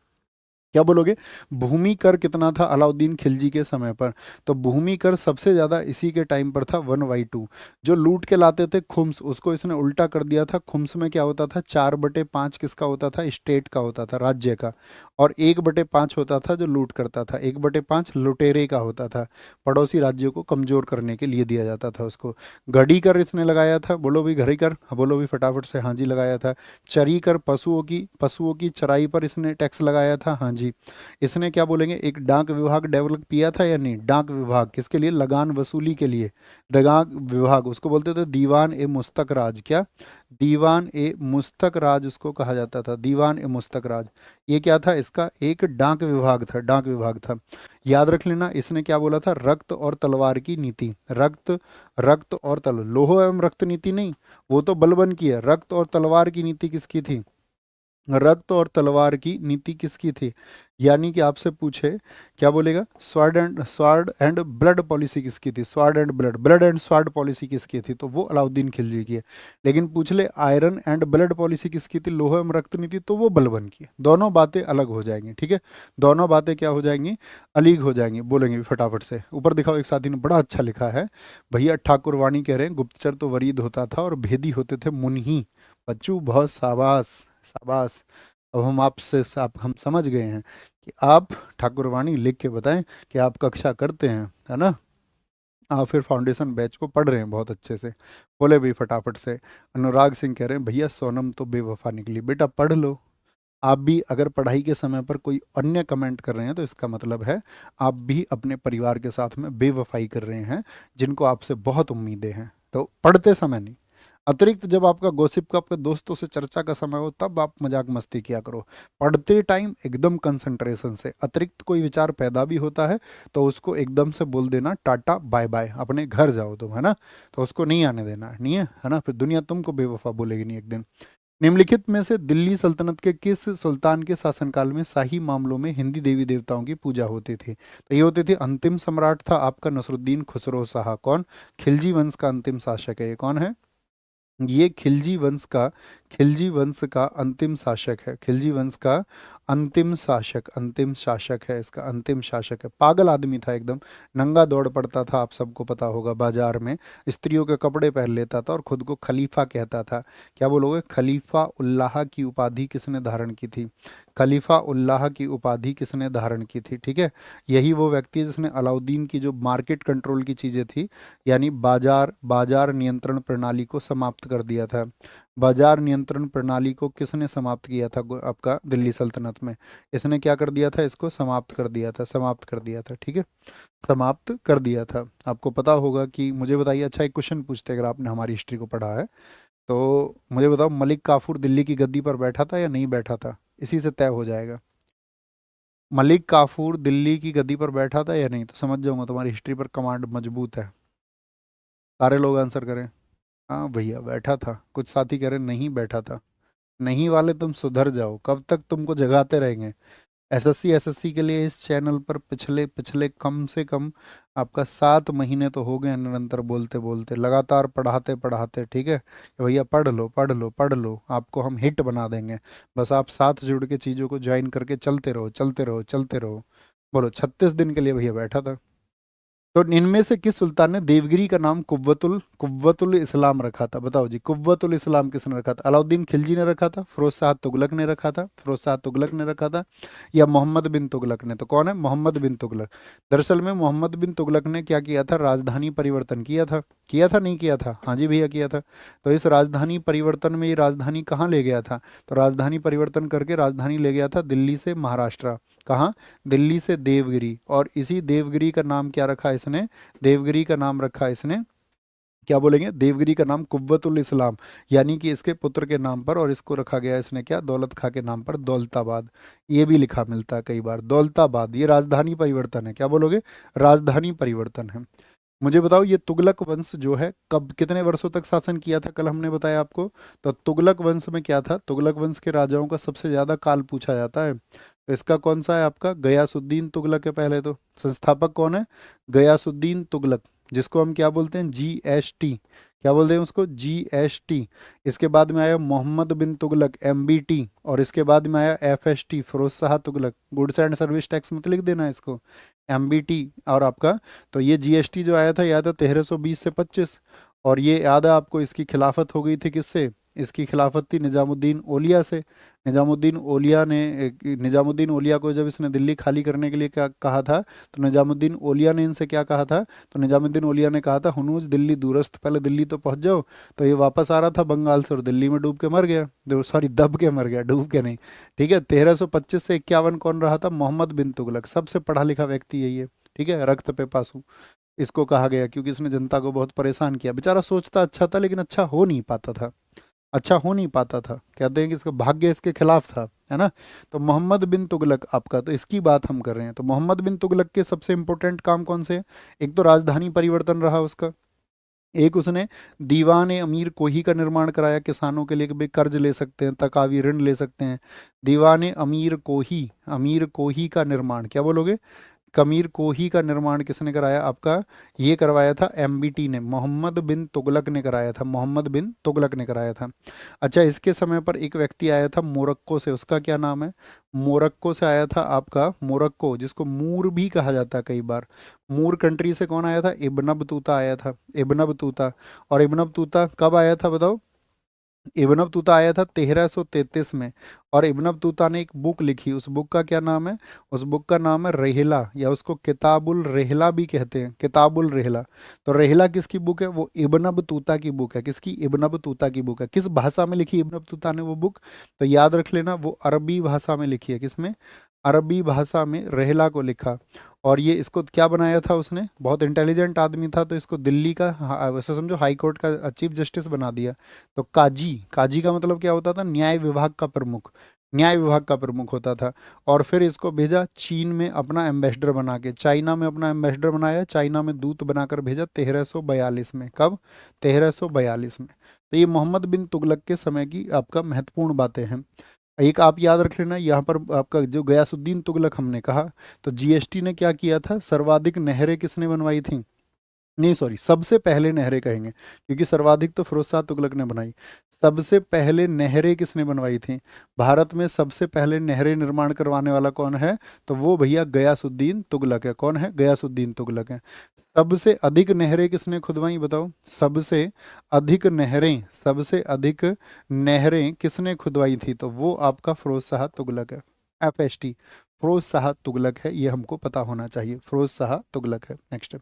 क्या बोलोगे? भूमि कर कितना था अलाउद्दीन खिलजी के समय पर? तो भूमि कर सबसे ज्यादा इसी के टाइम पर था, 1/2। जो लूट के लाते थे खुम्स, उसको इसने उल्टा कर दिया था। खुम्स में क्या होता था? 4/5 किसका होता था? स्टेट का होता था, राज्य का। और 1/5 होता था जो लूट करता था, 1/5 लुटेरे का होता था। पड़ोसी राज्यों को कमजोर करने के लिए दिया जाता था उसको। घड़ी कर इसने लगाया था। बोलो भी घड़ी कर। बोलो भी फटाफट से। हाँ जी, लगाया था। चरी कर, पशुओं की चराई पर इसने टैक्स लगाया था। हाँ जी। इसने क्या बोलेंगे, एक डाक विभाग डेवलप किया था या नहीं? डाक विभाग किसके लिए? लगान वसूली के लिए। डाक विभाग उसको बोलते थे दीवान ए मुस्तक राज। क्या? दीवान ए मुस्तक राज उसको कहा जाता था, दीवान ए मुस्तक राज। ये क्या था? इसका एक डाक विभाग था, डाक विभाग था। याद रख लेना, इसने क्या बोला था? रक्त और तलवार की नीति। रक्त, रक्त और लोह एवं रक्त नीति नहीं, वो तो बलबन की है। रक्त और तलवार की नीति किसकी थी? रक्त और तलवार की नीति किसकी थी? यानी कि आपसे पूछे, क्या बोलेगा? स्वार्ड एंड ब्लड पॉलिसी किसकी थी? Sword and blood, blood and sword policy किसकी थी? तो वो अलाउद्दीन खिलजी की है। लेकिन पूछ ले आयरन एंड ब्लड पॉलिसी किसकी थी? लोह एवं रक्त नीति, तो वो बलबन की है। दोनों बातें अलग हो जाएंगी। ठीक है, दोनों बातें क्या हो जाएंगी? अलग हो जाएंगी। बोलेंगे भी फटाफट से। ऊपर दिखाओ, एक साथी ने बड़ा अच्छा लिखा है भैया, ठाकुर वाणी कह रहे हैं गुप्तचर तो वरीद होता था और भेदी होते थे मुन्ही। बच्चू बहुत शाबाश, शाबाश। अब हम समझ गए हैं कि आप ठाकुरवाणी लिख के बताएं कि आप कक्षा करते हैं, है ना? आप फिर फाउंडेशन बैच को पढ़ रहे हैं बहुत अच्छे से। बोले भी फटाफट से। अनुराग सिंह कह रहे हैं भैया सोनम तो बेवफा निकली। बेटा पढ़ लो। आप भी अगर पढ़ाई के समय पर कोई अन्य कमेंट कर रहे हैं तो इसका मतलब है आप भी अपने परिवार के साथ में बेवफाई कर रहे हैं, जिनको आपसे बहुत उम्मीदें हैं। तो पढ़ते समय नहीं, अतिरिक्त जब आपका गॉसिप का, आपके दोस्तों से चर्चा का समय हो, तब आप मजाक मस्ती किया करो। पढ़ते टाइम एकदम कंसंट्रेशन से। अतिरिक्त कोई विचार पैदा भी होता है तो उसको एकदम से बोल देना टाटा बाय बाय, अपने घर जाओ तुम, है ना? तो उसको नहीं आने देना, नहीं है ना? फिर दुनिया तुमको बेवफा बोलेगी नहीं एक दिन। निम्नलिखित में से दिल्ली सल्तनत के किस सुल्तान के शासनकाल में शाही मामलों में हिंदी देवी देवताओं की पूजा होती थी? तो ये होती थी, अंतिम सम्राट था आपका नसरुद्दीन खुसरो शाह। कौन? खिलजी वंश का अंतिम शासक है ये। कौन है? ये खिलजी वंश का अंतिम शासक है। खिलजी वंश का अंतिम शासक है, इसका अंतिम शासक है। पागल आदमी था एकदम, नंगा दौड़ पड़ता था, आप सबको पता होगा, बाजार में स्त्रियों के कपड़े पहन लेता था और खुद को खलीफा कहता था। क्या बोलोगे? खलीफा उल्लाह की उपाधि किसने धारण की थी? खलीफा उल्लाह की उपाधि किसने धारण की थी? ठीक है, यही वो व्यक्ति है जिसने अलाउद्दीन की जो मार्केट कंट्रोल की चीज़ें थी, यानी बाजार बाजार नियंत्रण प्रणाली को समाप्त कर दिया था। बाजार नियंत्रण प्रणाली को किसने समाप्त किया था आपका दिल्ली सल्तनत में? इसने क्या कर दिया था? इसको समाप्त कर दिया था, समाप्त कर दिया था। ठीक है, समाप्त कर दिया था। आपको पता होगा कि, मुझे बताइए, अच्छा एक क्वेश्चन पूछते हैं, अगर आपने हमारी हिस्ट्री को पढ़ा है तो मुझे बताओ, मलिक काफूर दिल्ली की गद्दी पर बैठा था या नहीं बैठा था? इसी से तय हो जाएगा। मलिक काफूर दिल्ली की गद्दी पर बैठा था या नहीं? तो समझ जाऊंगा तुम्हारी हिस्ट्री पर कमांड मजबूत है। सारे लोग आंसर करें। हाँ भैया, बैठा था। कुछ साथी कह रहे नहीं बैठा था। नहीं वाले तुम सुधर जाओ, कब तक तुमको जगाते रहेंगे? एसएससी के लिए इस चैनल पर पिछले पिछले कम से कम आपका 7 महीने तो हो गए हैं, निरंतर बोलते बोलते, लगातार पढ़ाते पढ़ाते। ठीक है कि भैया पढ़ लो पढ़ लो पढ़ लो, आपको हम हिट बना देंगे। बस आप साथ जुड़ के चीज़ों को ज्वाइन करके चलते रहो चलते रहो चलते रहो। बोलो, 36 दिन के लिए भैया बैठा था। तो इनमें से किस सुल्तान ने देवगिरी का नाम कुव्वतुल इस्लाम रखा था? बताओ जी, कुव्वतुल इस्लाम किसने रखा था? अलाउद्दीन खिलजी ने रखा था, फिरोज शाह तुगलक ने रखा था, फिरोज शाह तुगलक ने रखा था, या मोहम्मद बिन तुगलक ने? तो कौन है मोहम्मद बिन तुगलक? दरअसल में मोहम्मद बिन तुगलक ने क्या किया था? राजधानी परिवर्तन किया था। किया था नहीं किया था? हाँ जी भैया, किया था। तो इस राजधानी परिवर्तन में ये राजधानी कहाँ ले गया था? तो राजधानी परिवर्तन करके राजधानी ले गया था दिल्ली से महाराष्ट्र। कहाँ? दिल्ली से देवगिरी। और इसी देवगिरी का नाम क्या रखा इसने? देवगिरी का नाम रखा इसने, क्या बोलेंगे, देवगिरी का नाम कुव्वतुल इस्लाम, यानी कि इसके पुत्र के नाम पर। और इसको रखा गया इसने क्या? दौलत खां के नाम पर, दौलताबाद। ये भी लिखा मिलता है कई बार, दौलताबाद। ये राजधानी परिवर्तन है। क्या बोलोगे? राजधानी परिवर्तन है। मुझे बताओ, ये तुगलक वंश जो है कब कितने वर्षों तक शासन किया था? कल हमने बताया आपको। तो तुगलक वंश में क्या था? तुगलक वंश के राजाओं का सबसे ज्यादा काल पूछा जाता है, तो इसका कौन सा है आपका? गयासुद्दीन तुगलक है पहले तो। संस्थापक कौन है? गयासुद्दीन तुगलक, जिसको हम क्या बोलते हैं? GST। क्या बोलते हैं उसको? GST। इसके बाद में आया मोहम्मद बिन तुगलक, MBT। और इसके बाद में आया FST, Firoz Shah Tughlaq. Goods and service tax मत लिख देना इसको, MBT। और आपका, तो ये GST जो आया था, याद है, 1320 से 25। और ये याद है आपको, इसकी खिलाफत हो गई थी किससे? इसकी खिलाफत थी निजामुद्दीन औलिया से। निजामुद्दीन औलिया को जब इसने दिल्ली खाली करने के लिए क्या कहा था, तो निजामुद्दीन औलिया ने इनसे क्या कहा था? तो निजामुद्दीन औलिया ने कहा था, हुनूज दिल्ली दूरस्थ, पहले दिल्ली तो पहुंच जाओ। तो ये वापस आ रहा था बंगाल से और दिल्ली में डूब के मर गया, सॉरी दब के मर गया, डूब के नहीं। ठीक है, 1325 से 51 कौन रहा था? मोहम्मद बिन तुगलक। सबसे पढ़ा लिखा व्यक्ति यही है। ठीक है, रक्त पे पासू इसको कहा गया, क्योंकि इसने जनता को बहुत परेशान किया। बेचारा सोचता अच्छा था, लेकिन अच्छा हो नहीं पाता था। अच्छा हो नहीं पाता था, कहते हैं कि इसका भाग्य इसके खिलाफ था, है ना। तो मोहम्मद बिन तुगलक आपका, तो इसकी बात हम कर रहे हैं। तो मोहम्मद बिन तुगलक के सबसे इंपॉर्टेंट काम कौन से हैं? एक तो राजधानी परिवर्तन रहा उसका। एक उसने दीवान अमीर कोही का निर्माण कराया किसानों के लिए, कि भाई कर्ज ले सकते हैं, तकावी ऋण ले सकते हैं। दीवान अमीर कोही का निर्माण, क्या बोलोगे? कमीर कोही का निर्माण किसने कराया आपका? ये करवाया था MBT ने, मोहम्मद बिन तुगलक ने कराया था, मोहम्मद बिन तुगलक ने कराया था। अच्छा, इसके समय पर एक व्यक्ति आया था मोरक्को से, उसका क्या नाम है? मोरक्को से आया था आपका, मोरक्को, जिसको मूर भी कहा जाता है कई बार। मूर कंट्री से कौन आया था? इब्न बतूता आया था, इब्न बतूता। और इब्न बतूता कब आया था बताओ? इब्न बतूता आया था 1333 में। और इब्न बतूता ने एक बुक लिखी, उस बुक का क्या नाम है? उस बुक का नाम है रेहला, या उसको किताबुल रेहला भी कहते हैं, किताबुल रेहला। तो रेहला किसकी बुक है? वो इब्न बतूता की बुक है। किसकी? इब्न बतूता की बुक है। किस भाषा में लिखी इब्न बतूता ने वो बुक? तो याद रख लेना, वो अरबी भाषा में लिखी है। किसमें? अरबी भाषा में रेहला को लिखा। और ये इसको क्या बनाया था उसने? बहुत इंटेलिजेंट आदमी था, तो इसको दिल्ली का वैसे समझो हाई कोर्ट का चीफ जस्टिस बना दिया। तो काजी, काजी का मतलब क्या होता था? न्याय विभाग का प्रमुख, न्याय विभाग का प्रमुख होता था। और फिर इसको भेजा चीन में अपना एम्बेसडर बना के, चाइना में अपना एम्बेसडर बनाया, चाइना में दूत बनाकर भेजा 1342 में। कब? 1342 में। तो ये मोहम्मद बिन तुगलक के समय की आपका महत्वपूर्ण बातें हैं। एक आप याद रख लेना, यहाँ पर आपका जो गयासुद्दीन तुगलक हमने कहा, तो GST ने क्या किया था? सर्वाधिक नहरें किसने बनवाई थी? नहीं सॉरी, सबसे पहले नहरें कहेंगे, क्योंकि सर्वाधिक तो फिरोज शाह तुगलक ने बनाई। सबसे पहले नहरें किसने बनवाई थी? भारत में सबसे पहले नहरें निर्माण करवाने वाला कौन है? तो वो भैया गयासुद्दीन तुगलक है। कौन है? गयासुद्दीन तुगलक है। सबसे अधिक नहरें किसने खुदवाई बताओ? सबसे अधिक नहरें किसने खुदवाई थी? तो वो आपका फिरोज शाह तुगलक है। FST, फिरोज शाह तुगलक है, ये हमको पता होना चाहिए, फिरोज शाह तुगलक है। नेक्स्ट,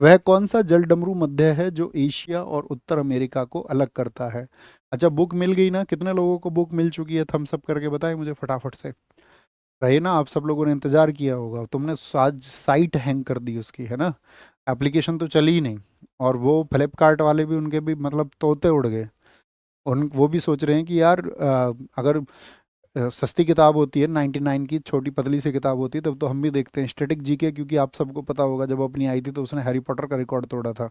वह कौन सा जल डमरू मध्य है जो एशिया और उत्तर अमेरिका को अलग करता है? अच्छा, बुक मिल गई ना? कितने लोगों को बुक मिल चुकी है? थम्स अप करके बताएं मुझे फटाफट से। रहे ना, आप सब लोगों ने इंतजार किया होगा, तुमने आज साइट हैंग कर दी उसकी, है ना? एप्लीकेशन तो चली ही नहीं। और वो फ्लिपकार्ट वाले भी, उनके भी मतलब तोते उड़ गए। उन वो भी सोच रहे हैं कि यार अगर सस्ती किताब होती है 99 की, छोटी पतली सी किताब होती है, तब तो हम भी देखते हैं स्टैटिक जीके, क्योंकि आप सबको पता होगा जब अपनी आई थी तो उसने हैरी पॉटर का रिकॉर्ड तोड़ा था।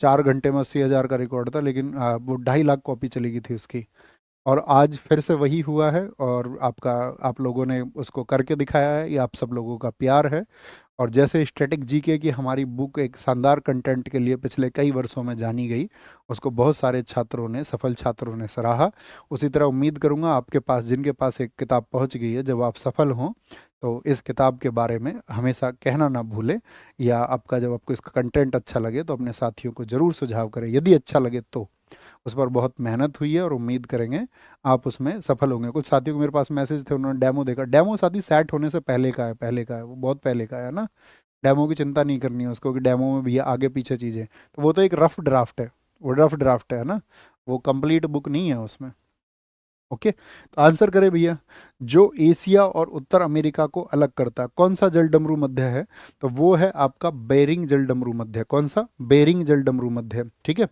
4 घंटे में 80,000 का रिकॉर्ड था, लेकिन वो 2.5 लाख कॉपी चली गई थी उसकी। और आज फिर से वही हुआ है, और आप लोगों ने उसको करके दिखाया है, ये आप सब लोगों का प्यार है। और जैसे स्टैटिक जीके की हमारी बुक एक शानदार कंटेंट के लिए पिछले कई वर्षों में जानी गई, उसको बहुत सारे छात्रों ने, सफल छात्रों ने सराहा, उसी तरह उम्मीद करूंगा आपके पास, जिनके पास एक किताब पहुंच गई है, जब आप सफल हों तो इस किताब के बारे में हमेशा कहना ना भूलें। या जब आपको इसका कंटेंट अच्छा लगे तो अपने साथियों को ज़रूर सुझाव करें, यदि अच्छा लगे तो। उस पर बहुत मेहनत हुई है और उम्मीद करेंगे आप उसमें सफल होंगे। कुछ साथियों को मेरे पास मैसेज थे, उन्होंने डेमो देखा। डेमो साथी सेट होने से पहले का है, पहले का है, वो बहुत पहले का है ना। डेमो की चिंता नहीं करनी है उसको कि डेमो में भैया आगे पीछे चीज़ें, तो वो तो एक रफ ड्राफ्ट है, वो रफ ड्राफ्ट है ना, वो कंप्लीट बुक नहीं है उसमें। ओके, तो आंसर करें भैया। जो एशिया और उत्तर अमेरिका को अलग करता है, कौन सा जल डमरू मध्य है? तो वो है आपका बेरिंग जल डमरू मध्य। कौन सा? बेरिंग जल डमरू मध्य, ठीक है।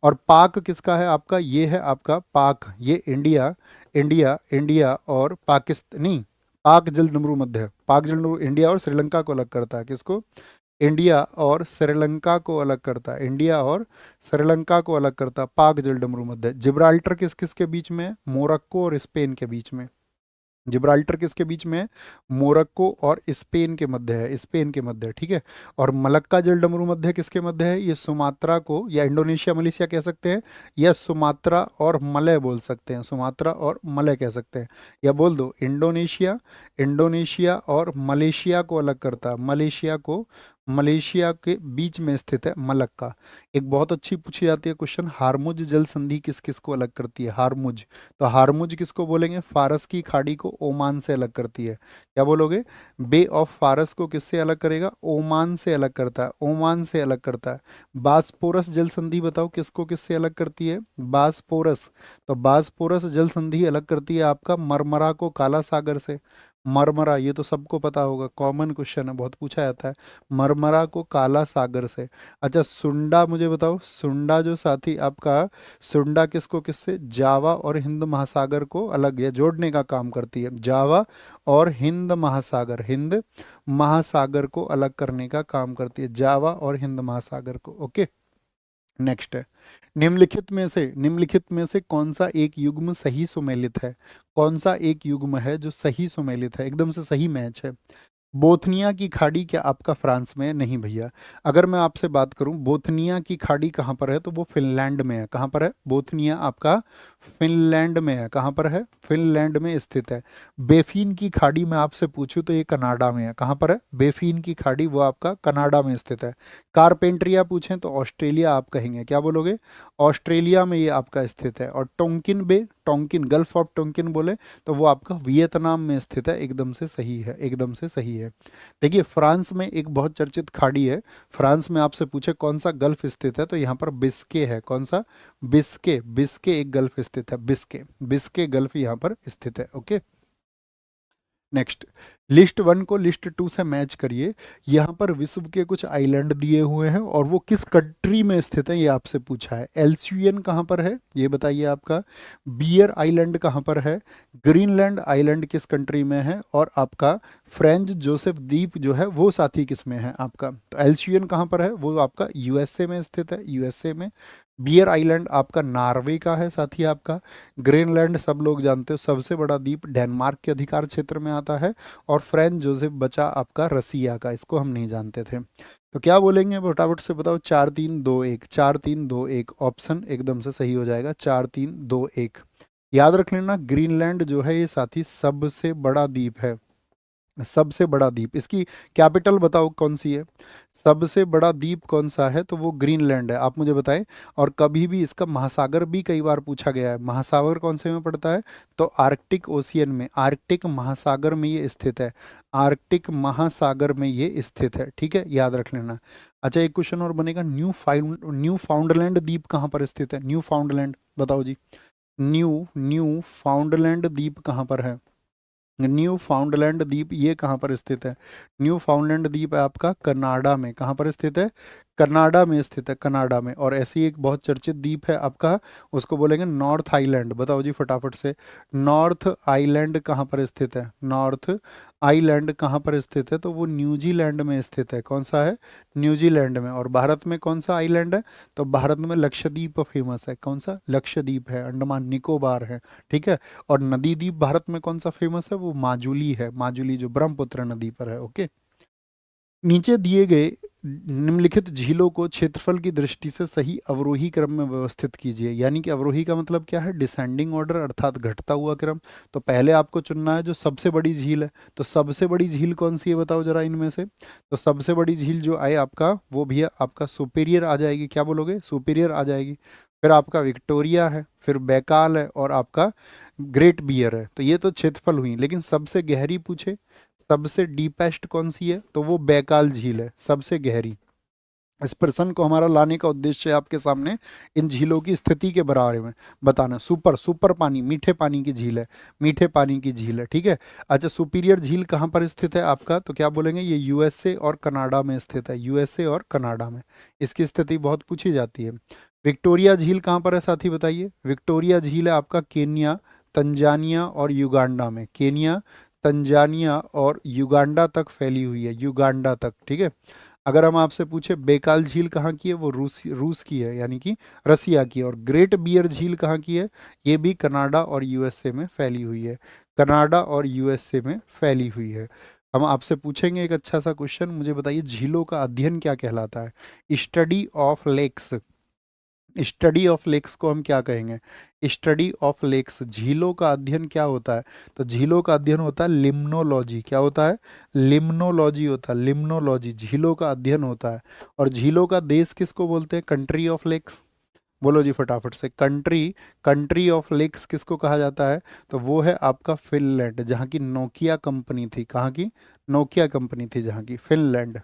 और पाक किसका है आपका? ये है आपका पाक, ये इंडिया, इंडिया और पाकिस्तान, नहीं, पाक जल डमरू मध्य, पाक जल डमरू इंडिया और श्रीलंका को अलग करता है। किसको? इंडिया और श्रीलंका को अलग करता है, इंडिया और श्रीलंका को अलग करता है पाक जल डमरू मध्य। जिब्राल्टर किस किस के बीच में है? मोरक्को और स्पेन के बीच में। जिब्राल्टर किसके बीच में है? मोरक्को और स्पेन के मध्य है, स्पेन के मध्य, ठीक है। और मलक्का जल डमरू मध्य किसके मध्य है? ये सुमात्रा को, या इंडोनेशिया मलेशिया कह सकते हैं, या सुमात्रा और मलय बोल सकते हैं, सुमात्रा और मलय कह सकते हैं। या बोल दो इंडोनेशिया, इंडोनेशिया और मलेशिया को अलग करता है, मलेशिया को, मलेशिया के बीच में स्थित है मलक्का। एक बहुत अच्छी पूछी जाती है क्वेश्चन, हारमुज जल संधि किस किस को अलग करती है? हारमुज, तो हारमुज किसको बोलेंगे? फारस की खाड़ी को ओमान से अलग करती है। क्या बोलोगे? बे ऑफ फारस को किससे अलग करेगा? ओमान से अलग करता है, ओमान से अलग करता है। बासपोरस जल संधि बताओ किसको किससे अलग करती है? बासपोरस, तो बासपोरस जल संधि अलग करती है आपका मरमरा को काला सागर से। मरमरा, ये तो सबको पता होगा, कॉमन क्वेश्चन है, बहुत पूछा जाता है। मरमरा को काला सागर से। अच्छा, सुंडा मुझे बताओ, सुंडा जो साथी आपका, सुंडा किसको किससे? जावा और हिंद महासागर को अलग या जोड़ने का काम करती है। जावा और हिंद महासागर, हिंद महासागर को अलग करने का काम करती है, जावा और हिंद महासागर को। ओके, नेक्स्ट है, निम्नलिखित में से कौन सा एक युग्म सही सुमेलित है? कौन सा एक युग्म है जो सही सुमेलित है, एकदम से सही मैच है? बोथनिया की खाड़ी क्या आपका फ्रांस में है? नहीं भैया। अगर मैं आपसे बात करूं बोथनिया की खाड़ी कहाँ पर है, तो वो फिनलैंड में है। कहाँ पर है? बोथनिया आपका फिनलैंड में है। कहाँ पर है? फिनलैंड में स्थित है। बेफिन की खाड़ी मैं आपसे पूछूं तो ये कनाडा में है। कहाँ पर है? बेफिन की खाड़ी वो आपका कनाडा में स्थित है। कारपेंट्रिया पूछें तो ऑस्ट्रेलिया आप कहेंगे। क्या बोलोगे? ऑस्ट्रेलिया में ये आपका स्थित है। और Tonkin Bay, Tonkin, Gulf of Tonkin बोले तो वो आपका वियतनाम में स्थित है। एकदम से सही है, एकदम से सही है। देखिए, फ्रांस में एक बहुत चर्चित खाड़ी है। फ्रांस में आपसे पूछे कौन सा गल्फ स्थित है, तो यहाँ पर बिस्के है। कौन सा? बिस्के, बिस्के एक गल्फ स्थित है, बिस्के, बिस्के गल्फ यहाँ पर स्थित है। ओके, नेक्स्ट, लिस्ट 1 को लिस्ट 2 से मैच करिए। यहाँ पर विश्व के कुछ आइलैंड दिए हुए हैं और वो किस कंट्री में स्थित है ये आपसे पूछा है। एल्सुयन कहाँ पर है ये बताइए आपका। बियर आइलैंड कहाँ पर है। ग्रीनलैंड आइलैंड किस कंट्री में है। और आपका फ्रेंच जोसेफ द्वीप जो है वो साथी किस में है आपका। तो एल्सुयन कहाँ पर है, वो आपका यूएसए में स्थित है, यूएसए में। बियर आइलैंड आपका नॉर्वे का है साथी आपका। ग्रीनलैंड सब लोग जानते हो, सबसे बड़ा द्वीप डेनमार्क के अधिकार क्षेत्र में आता है। और फ्रेंच जोसेफ बचा आपका रसिया का, इसको हम नहीं जानते थे। तो क्या बोलेंगे फटाफट से बताओ? 4 3 2 1, 4 3 2 1 ऑप्शन एकदम से सही हो जाएगा, 4 3 2 1। याद रख लेना, ग्रीनलैंड जो है ये साथी सबसे बड़ा द्वीप है, सबसे बड़ा द्वीप। इसकी कैपिटल बताओ कौन सी है? सबसे बड़ा द्वीप कौन सा है? तो वो ग्रीनलैंड है, आप मुझे बताएं। और कभी भी इसका महासागर भी कई बार पूछा गया है, महासागर कौन से में पड़ता है? तो आर्कटिक ओशियन में, आर्कटिक महासागर में ये स्थित है, आर्कटिक महासागर में ये स्थित है, ठीक है, याद रख लेना। अच्छा, एक क्वेश्चन और बनेगा, न्यू फाउंडलैंड द्वीप कहाँ पर स्थित है? न्यू फाउंडलैंड बताओ जी। न्यू न्यू फाउंडलैंड द्वीप कहाँ पर है? न्यू फाउंडलैंड द्वीप ये कहाँ पर स्थित है? न्यू फाउंडलैंड द्वीप है आपका कनाडा में। कहाँ पर स्थित है? कनाडा में स्थित है, कनाडा में। और ऐसी एक बहुत चर्चित द्वीप है आपका, उसको बोलेंगे नॉर्थ आइलैंड। बताओ जी फटाफट से, नॉर्थ आइलैंड कहाँ पर स्थित है? नॉर्थ आइलैंड कहाँ पर स्थित है? तो वो न्यूजीलैंड में स्थित है। कौन सा है? न्यूजीलैंड में। और भारत में कौन सा आइलैंड है? तो भारत में लक्षद्वीप फेमस है। कौन सा? लक्षद्वीप है, अंडमान निकोबार है, ठीक है। और नदी द्वीप भारत में कौन सा फेमस है? वो माजुली है, माजुली जो ब्रह्मपुत्र नदी पर है, ओके। नीचे दिए गए निम्नलिखित झीलों को क्षेत्रफल की दृष्टि से सही अवरोही क्रम में व्यवस्थित कीजिए। यानी कि अवरोही का मतलब क्या है? डिसेंडिंग ऑर्डर, अर्थात घटता हुआ क्रम। तो पहले आपको चुनना है जो सबसे बड़ी झील है। तो सबसे बड़ी झील कौन सी है बताओ जरा इनमें से? तो सबसे बड़ी झील जो आए आपका, वो भी है आपका सुपीरियर आ जाएगी। क्या बोलोगे? सुपीरियर आ जाएगी। फिर आपका विक्टोरिया है, फिर बैकाल है, और आपका ग्रेट बियर है। तो ये तो क्षेत्रफल हुई, लेकिन सबसे गहरी पूछे, सबसे डीपेस्ट कौन सी है? तो वो बैकाल झील है, सबसे गहरी। इस प्रश्न को हमारा लाने का उद्देश्य है आपके सामने इन झीलों की स्थिति के बारे में बताना। सुपर सुपर पानी, मीठे पानी की झील है, मीठे पानी की झील है, ठीक है। अच्छा, सुपीरियर झील कहाँ पर स्थित है आपका? तो क्या बोलेंगे? ये यूएसए और कनाडा में स्थित है, यूएसए और कनाडा में इसकी स्थिति बहुत पूछी जाती है। विक्टोरिया झील कहाँ पर है साथी बताइए? विक्टोरिया झील है आपका केन्या, तंजानिया और युगांडा में। केन्या, तंजानिया और युगांडा तक फैली हुई है, युगांडा तक, ठीक है। अगर हम आपसे पूछे बेकाल झील कहाँ की है? वो रूस की है, यानी कि रसिया की है। और ग्रेट बियर झील कहाँ की है? ये भी कनाडा और यूएसए में फैली हुई है, कनाडा और यूएसए में फैली हुई है। हम आपसे पूछेंगे एक अच्छा सा क्वेश्चन, मुझे बताइए झीलों का अध्ययन क्या कहलाता है? Study of lakes. Study of lakes को हम क्या कहेंगे? स्टडी ऑफ लेक्स, झीलों का अध्ययन क्या होता है? तो झीलों का अध्ययन होता है लिम्नोलॉजी। क्या होता है? लिम्नोलॉजी होता है, लिम्नोलॉजी झीलों का अध्ययन होता है। और झीलों का देश किसको बोलते हैं? Country of lakes. बोलो जी फटाफट से, कंट्री, कंट्री ऑफ लेक्स किसको कहा जाता है? तो वो है आपका फिनलैंड, जहाँ की नोकिया कंपनी थी। कहाँ की? नोकिया कंपनी थी जहाँ की, फिनलैंड,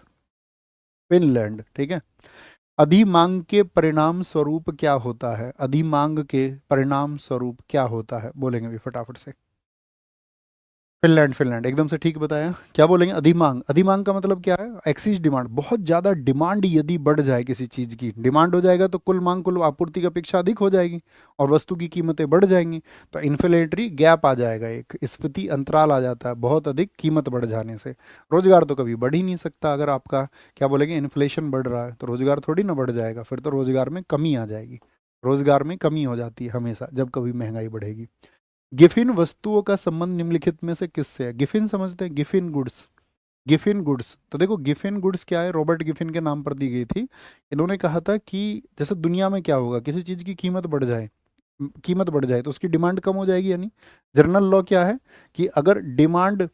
फिनलैंड, ठीक है। अधिमांग के परिणाम स्वरूप क्या होता है? अधिमांग के परिणाम स्वरूप क्या होता है? बोलेंगे भी फटाफट से। फिनलैंड, फिनलैंड एकदम से ठीक बताया। क्या बोलेंगे? अधिमांग। अधिमांग का मतलब क्या है? एक्सीज डिमांड, बहुत ज़्यादा डिमांड यदि बढ़ जाए किसी चीज़ की, डिमांड हो जाएगा तो कुल मांग कुल आपूर्ति की अपेक्षा अधिक हो जाएगी और वस्तु की कीमतें बढ़ जाएंगी। तो इन्फ्लेटरी गैप आ जाएगा, एक स्फीति अंतराल आ जाता है बहुत अधिक कीमत बढ़ जाने से। रोजगार तो कभी बढ़ ही नहीं सकता अगर आपका, क्या बोलेंगे, इन्फ्लेशन बढ़ रहा है तो रोजगार थोड़ी ना बढ़ जाएगा, फिर तो रोजगार में कमी आ जाएगी। रोजगार में कमी हो जाती है हमेशा जब कभी महंगाई बढ़ेगी। गिफिन वस्तुओं का संबंध निम्नलिखित में से किससे है? गिफिन समझते हैं? Giffen goods, Giffen goods. तो देखो गिफिन गुड्स क्या है? रॉबर्ट गिफिन के नाम पर दी गई थी। इन्होंने कहा था कि जैसे दुनिया में क्या होगा, किसी चीज़ की कीमत बढ़ जाए, कीमत बढ़ जाए तो उसकी डिमांड कम हो जाएगी। यानी जनरल लॉ क्या है कि अगर डिमांड,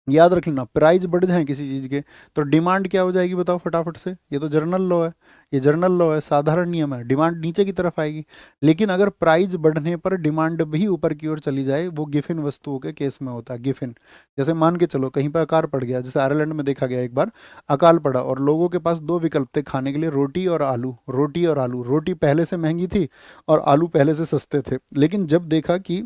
याद रख लेना, प्राइस बढ़ जाए किसी चीज़ के तो डिमांड क्या हो जाएगी बताओ फटाफट से? ये तो जर्नल लॉ है, ये जर्नल लॉ है, साधारण नियम है, डिमांड नीचे की तरफ आएगी। लेकिन अगर प्राइस बढ़ने पर डिमांड भी ऊपर की ओर चली जाए, वो गिफिन वस्तुओं के केस में होता है। गिफिन, जैसे मान के चलो कहीं पर अकाल पड़ गया, जैसे आयरलैंड में देखा गया एक बार अकाल पड़ा और लोगों के पास दो विकल्प थे खाने के लिए, रोटी और आलू, रोटी और आलू। रोटी पहले से महंगी थी और आलू पहले से सस्ते थे। लेकिन जब देखा कि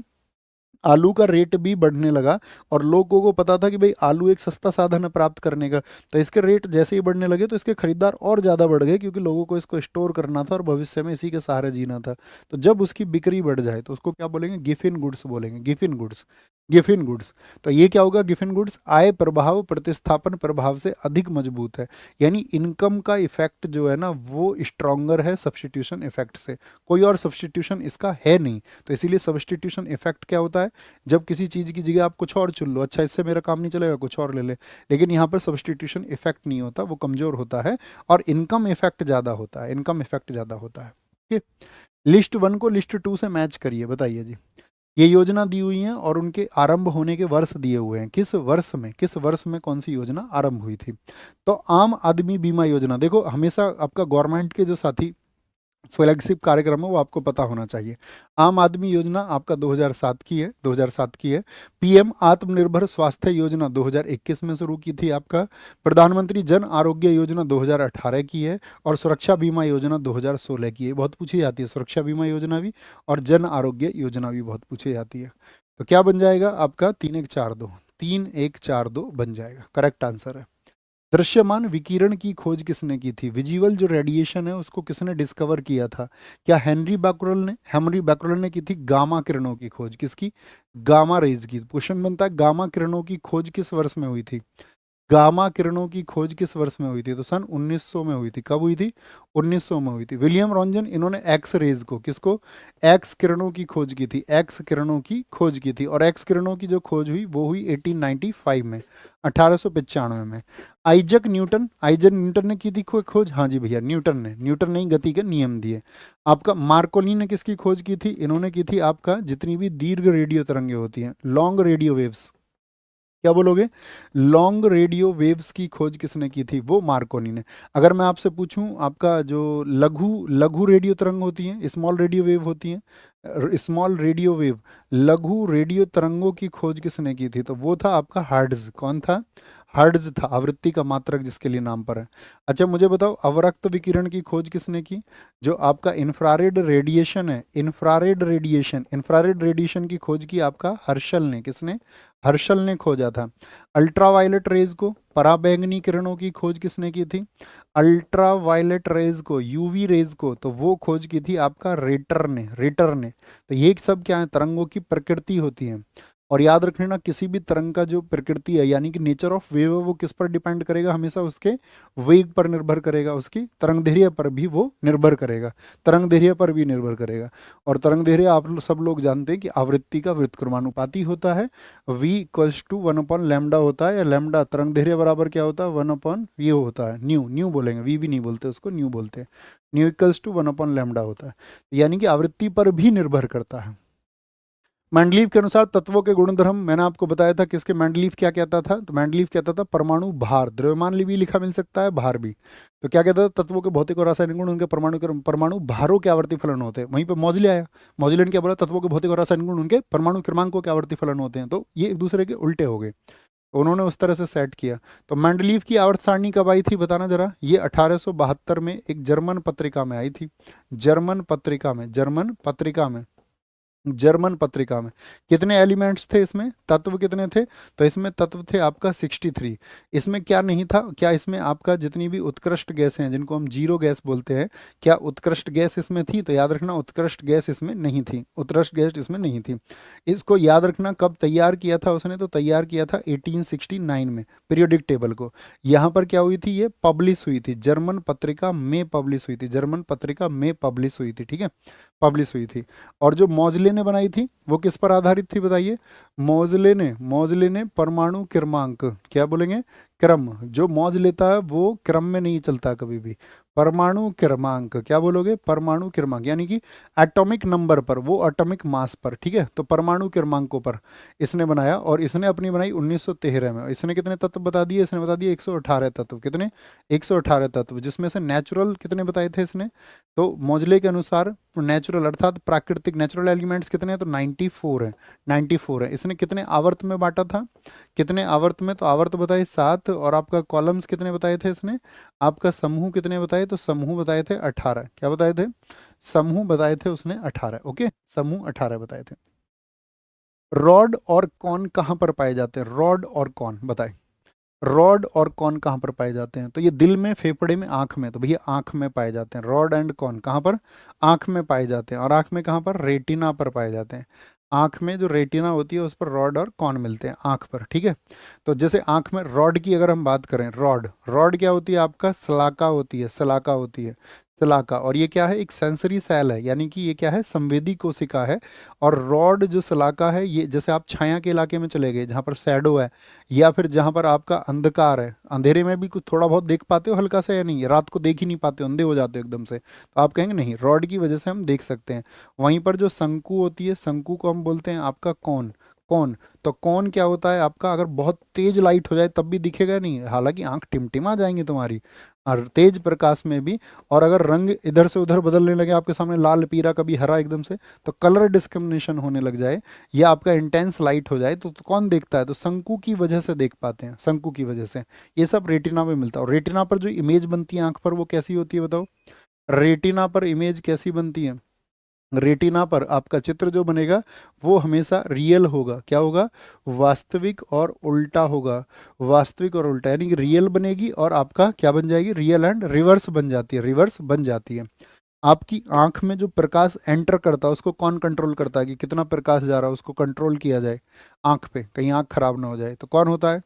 आलू का रेट भी बढ़ने लगा और लोगों को पता था कि भाई आलू एक सस्ता साधन है प्राप्त करने का, तो इसके रेट जैसे ही बढ़ने लगे तो इसके खरीदार और ज़्यादा बढ़ गए, क्योंकि लोगों को इसको स्टोर करना था और भविष्य में इसी के सहारे जीना था। तो जब उसकी बिक्री बढ़ जाए तो उसको क्या बोलेंगे? गिफिन गुड्स बोलेंगे, गिफिन गुड्स। Giffen goods. तो ये क्या होगा, गिफिन गुड्स आय प्रभाव प्रतिस्थापन प्रभाव से अधिक मजबूत है, यानी इनकम का इफेक्ट जो है ना वो स्ट्रॉन्गर है सब्सटीट्यूशन इफेक्ट से, कोई और सब्सटीट्यूशन इसका है नहीं। तो इसीलिए सब्सटीट्यूशन इफेक्ट क्या होता है, जब किसी चीज़ की जगह आप कुछ और चुन लो, अच्छा इससे मेरा काम नहीं चलेगा कुछ और ले ले, लेकिन यहाँ पर सब्सटीट्यूशन इफेक्ट नहीं होता, वो कमज़ोर होता है और इनकम इफेक्ट ज़्यादा होता है, इनकम इफेक्ट ज़्यादा होता है। ठीक है, लिस्ट 1 को लिस्ट 2 से मैच करिए, बताइए जी। ये योजना दी हुई है और उनके आरंभ होने के वर्ष दिए हुए हैं, किस वर्ष में कौन सी योजना आरंभ हुई थी। तो आम आदमी बीमा योजना, देखो हमेशा आपका गवर्नमेंट के जो साथी फ्लैगशिप कार्यक्रम है वो आपको पता होना चाहिए। आम आदमी योजना आपका 2007 की है, 2007 की है। पीएम आत्मनिर्भर स्वास्थ्य योजना 2021 में शुरू की थी आपका। प्रधानमंत्री जन आरोग्य योजना 2018 की है और सुरक्षा बीमा योजना 2016 की है। बहुत पूछी जाती है सुरक्षा बीमा योजना भी और जन आरोग्य योजना भी बहुत पूछी जाती है। तो क्या बन जाएगा आपका 3142, 3142 बन जाएगा, करेक्ट आंसर है। दृश्यमान विकिरण की खोज किसने की थी, विजुअल जो रेडिएशन है उसको किसने डिस्कवर किया था, क्या हेनरी बैकरल ने की थी। गामा किरणों की खोज किसकी, गामा रेज की। क्वेश्चन बनता है गामा किरणों की खोज किस वर्ष में हुई थी, गामा किरणों की खोज किस वर्ष में हुई थी, तो सन 1900 में हुई थी। कब हुई थी, 1900 में हुई थी। विलियम रॉन्जन, इन्होंने एक्स रेज को, किसको, एक्स किरणों की खोज की थी, एक्स किरणों की खोज की थी। और एक्स किरणों की जो खोज हुई वो हुई 1895 में, 1895 में। आइजक न्यूटन ने की थी खोज, हाँ जी भैया न्यूटन ने ही गति के नियम दिए। आपका मार्कोनी ने किसकी खोज की थी, इन्होंने की थी आपका जितनी भी दीर्घ रेडियो तरंगे होती हैं, लॉन्ग रेडियो वेव्स, क्या बोलोगे, लॉन्ग रेडियो वेव्स की खोज किसने की थी, वो मार्कोनी ने। अगर मैं आपसे पूछूं आपका जो लघु लघु रेडियो तरंग होती हैं, स्मॉल रेडियो वेव होती हैं, स्मॉल रेडियो वेव, लघु रेडियो तरंगों की खोज किसने की थी, तो वो था आपका हर्ट्ज। कौन था, हर्ट्ज था, आवृत्ति का मात्रक जिसके लिए नाम पर है। अच्छा मुझे बताओ अवरक्त विकिरण की खोज किसने की, जो आपका इंफ्रारेड रेडिएशन है, इंफ्रारेड रेडिएशन की खोज की आपका हर्शल ने, किसने, हर्शल ने खोजा था। अल्ट्रावायलेट रेज को, पराबैंगनी किरणों की खोज किसने की थी, अल्ट्रावायलेट रेज को, यूवी रेज को, तो वो खोज की थी आपका रेटर ने। तो ये सब क्या है, तरंगों की प्रकृति होती है। और याद रखना ना, किसी भी तरंग का जो प्रकृति है यानी कि नेचर ऑफ वेव है वो किस पर डिपेंड करेगा, हमेशा उसके वेग पर निर्भर करेगा, उसकी तरंगदैर्घ्य पर भी वो निर्भर करेगा, तरंगदैर्घ्य पर भी निर्भर करेगा। और तरंगदैर्घ्य आप सब लोग जानते हैं कि आवृत्ति का व्युत्क्रमानुपाती होता है, v इक्वल्स टू 1/λ होता है, या लैम्डा तरंगदैर्घ्य बराबर क्या होता है, 1/ये होता है न्यू, न्यू बोलेंगे, वी भी नहीं बोलते उसको, न्यू बोलते हैं। न्यू इक्वल्स टू 1/λ होता है, यानी कि आवृत्ति पर भी निर्भर करता है। मैंडलीव के अनुसार तत्वों के गुणधर्म, मैंने आपको बताया था किसके, मैंडलीव क्या कहता था, तो मैंडलीव कहता था परमाणु भार, द्रव्यमान भी लिखा मिल सकता है, भार भी। तो क्या कहता था, तत्वों के भौतिक और रासायनिक गुण उनके परमाणु भारों के आवर्ती फलन होते हैं। वहीं पे मौजले आया, मौजले ने क्या बोला, तत्वों के भौतिक और रासायनिक गुण उनके परमाणु क्रमांकों के आवर्ती फलन होते हैं। तो ये एक दूसरे के उल्टे हो गए, उन्होंने उस तरह से सेट किया। तो मैंडलीव की आवर्त सारणी कब आई थी बताना जरा, ये 1872 में एक जर्मन पत्रिका में आई थी, जर्मन पत्रिका में। कितने एलिमेंट्स थे इसमें, तत्व कितने थे, तो इसमें तत्व थे आपका 63। इसमें क्या नहीं था, क्या इसमें आपका जितनी भी उत्कृष्ट गैसें हैं जिनको हम जीरो गैस बोलते हैं, क्या उत्कृष्ट गैस इसमें थी, तो याद रखना उत्कृष्ट गैस इसमें नहीं थी, उत्कृष्ट गैस इसमें नहीं थी। इसको याद रखना कब तैयार किया था उसने, तो तैयार किया था 1869 में, पीरियोडिक टेबल को। यहाँ पर क्या हुई थी, ये पब्लिश हुई थी, जर्मन पत्रिका में पब्लिश हुई थी, जर्मन पत्रिका में पब्लिश हुई थी, ठीक है, पब्लिश हुई थी। और जो मौजले ने बनाई थी वो किस पर आधारित थी बताइए, मौजले ने परमाणु क्रमांक, क्या बोलेंगे, क्रम, जो मौज लेता है वो क्रम में नहीं चलता कभी भी, परमाणु क्रमांक, क्या बोलोगे, परमाणु क्रमांक, यानी कि एटॉमिक नंबर पर, वो एटॉमिक मास पर, ठीक है, तो परमाणु क्रमांकों पर इसने बनाया। और इसने अपनी बनाई 1913 में। इसने कितने तत्व बता दिए, इसने बता दिए 118 तत्व, कितने, 118 तत्व, जिसमें से नेचुरल कितने बताए थे इसने, तो मौजले के अनुसार नेचुरल अर्थात प्राकृतिक नेचुरल एलिमेंट्स कितने हैं, तो 94 है, 94 है। इसने कितने आवर्त में बांटा था, कितने आवर्त में, तो आवर्त बताए 7, और आपका कॉलम्स कितने बताए थे इसने, आपका समूह कितने बताए, तो समूह बताए थे 18, क्या बताए थे, समूह बताए थे उसने 18, ओके, समूह 18 बताए थे। रॉड और कॉन कहाँ पर पाए जाते हैं, रॉड और कॉन बताए, रॉड और कॉन कहाँ पर पाए जाते हैं, तो ये दिल में, फेफड़े में, आंख में, तो भैया आंख में पाए जाते हैं। रॉड एंड कॉन कहाँ पर, आंख में पाए जाते हैं। और आंख में कहाँ पर, रेटिना पर पाए जाते हैं। आँख में जो रेटिना होती है उस पर रॉड और कॉन मिलते हैं आँख पर, ठीक है। तो जैसे आँख में रॉड की अगर हम बात करें, रॉड रॉड क्या होती है आपका, सलाका होती है, सलाका होती है, सलाका। और ये क्या है, एक सेंसरी सेल है, यानी कि ये क्या है, संवेदी कोशिका है। और रॉड जो सलाका है, ये जैसे आप छाया के इलाके में चले गए जहाँ पर शैडो है, या फिर जहाँ पर आपका अंधकार है, अंधेरे में भी कुछ थोड़ा बहुत देख पाते हो हल्का सा या नहीं, रात को देख ही नहीं पाते हो, अंधे हो जाते हो एकदम से, तो आप कहेंगे नहीं, रॉड की वजह से हम देख सकते हैं। वहीं पर जो शंकु होती है, शंकु को हम बोलते हैं आपका कौन, कौन। तो कौन क्या होता है आपका, अगर बहुत तेज लाइट हो जाए तब भी दिखेगा नहीं, हालांकि आंख टिमटिमा जाएंगी तुम्हारी, और तेज प्रकाश में भी। और अगर रंग इधर से उधर बदलने लगे आपके सामने, लाल पीला कभी हरा एकदम से, तो कलर डिस्क्रिमिनेशन होने लग जाए, या आपका इंटेंस लाइट हो जाए, तो कौन देखता है, तो शंकु की वजह से देख पाते हैं, शंकु की वजह से। ये सब रेटिना में मिलता है। और रेटिना पर जो इमेज बनती है आंख पर, वो कैसी होती है बताओ, रेटिना पर इमेज कैसी बनती है, रेटिना पर आपका चित्र जो बनेगा वो हमेशा रियल होगा, क्या होगा, वास्तविक और उल्टा होगा, वास्तविक और उल्टा, यानी कि रियल बनेगी और आपका क्या बन जाएगी, रियल एंड रिवर्स बन जाती है, रिवर्स बन जाती है। आपकी आंख में जो प्रकाश एंटर करता है उसको कौन कंट्रोल करता है, कि कितना प्रकाश जा रहा है उसको कंट्रोल किया जाए आंख पे, कहीं आंख खराब ना हो जाए, तो कौन होता है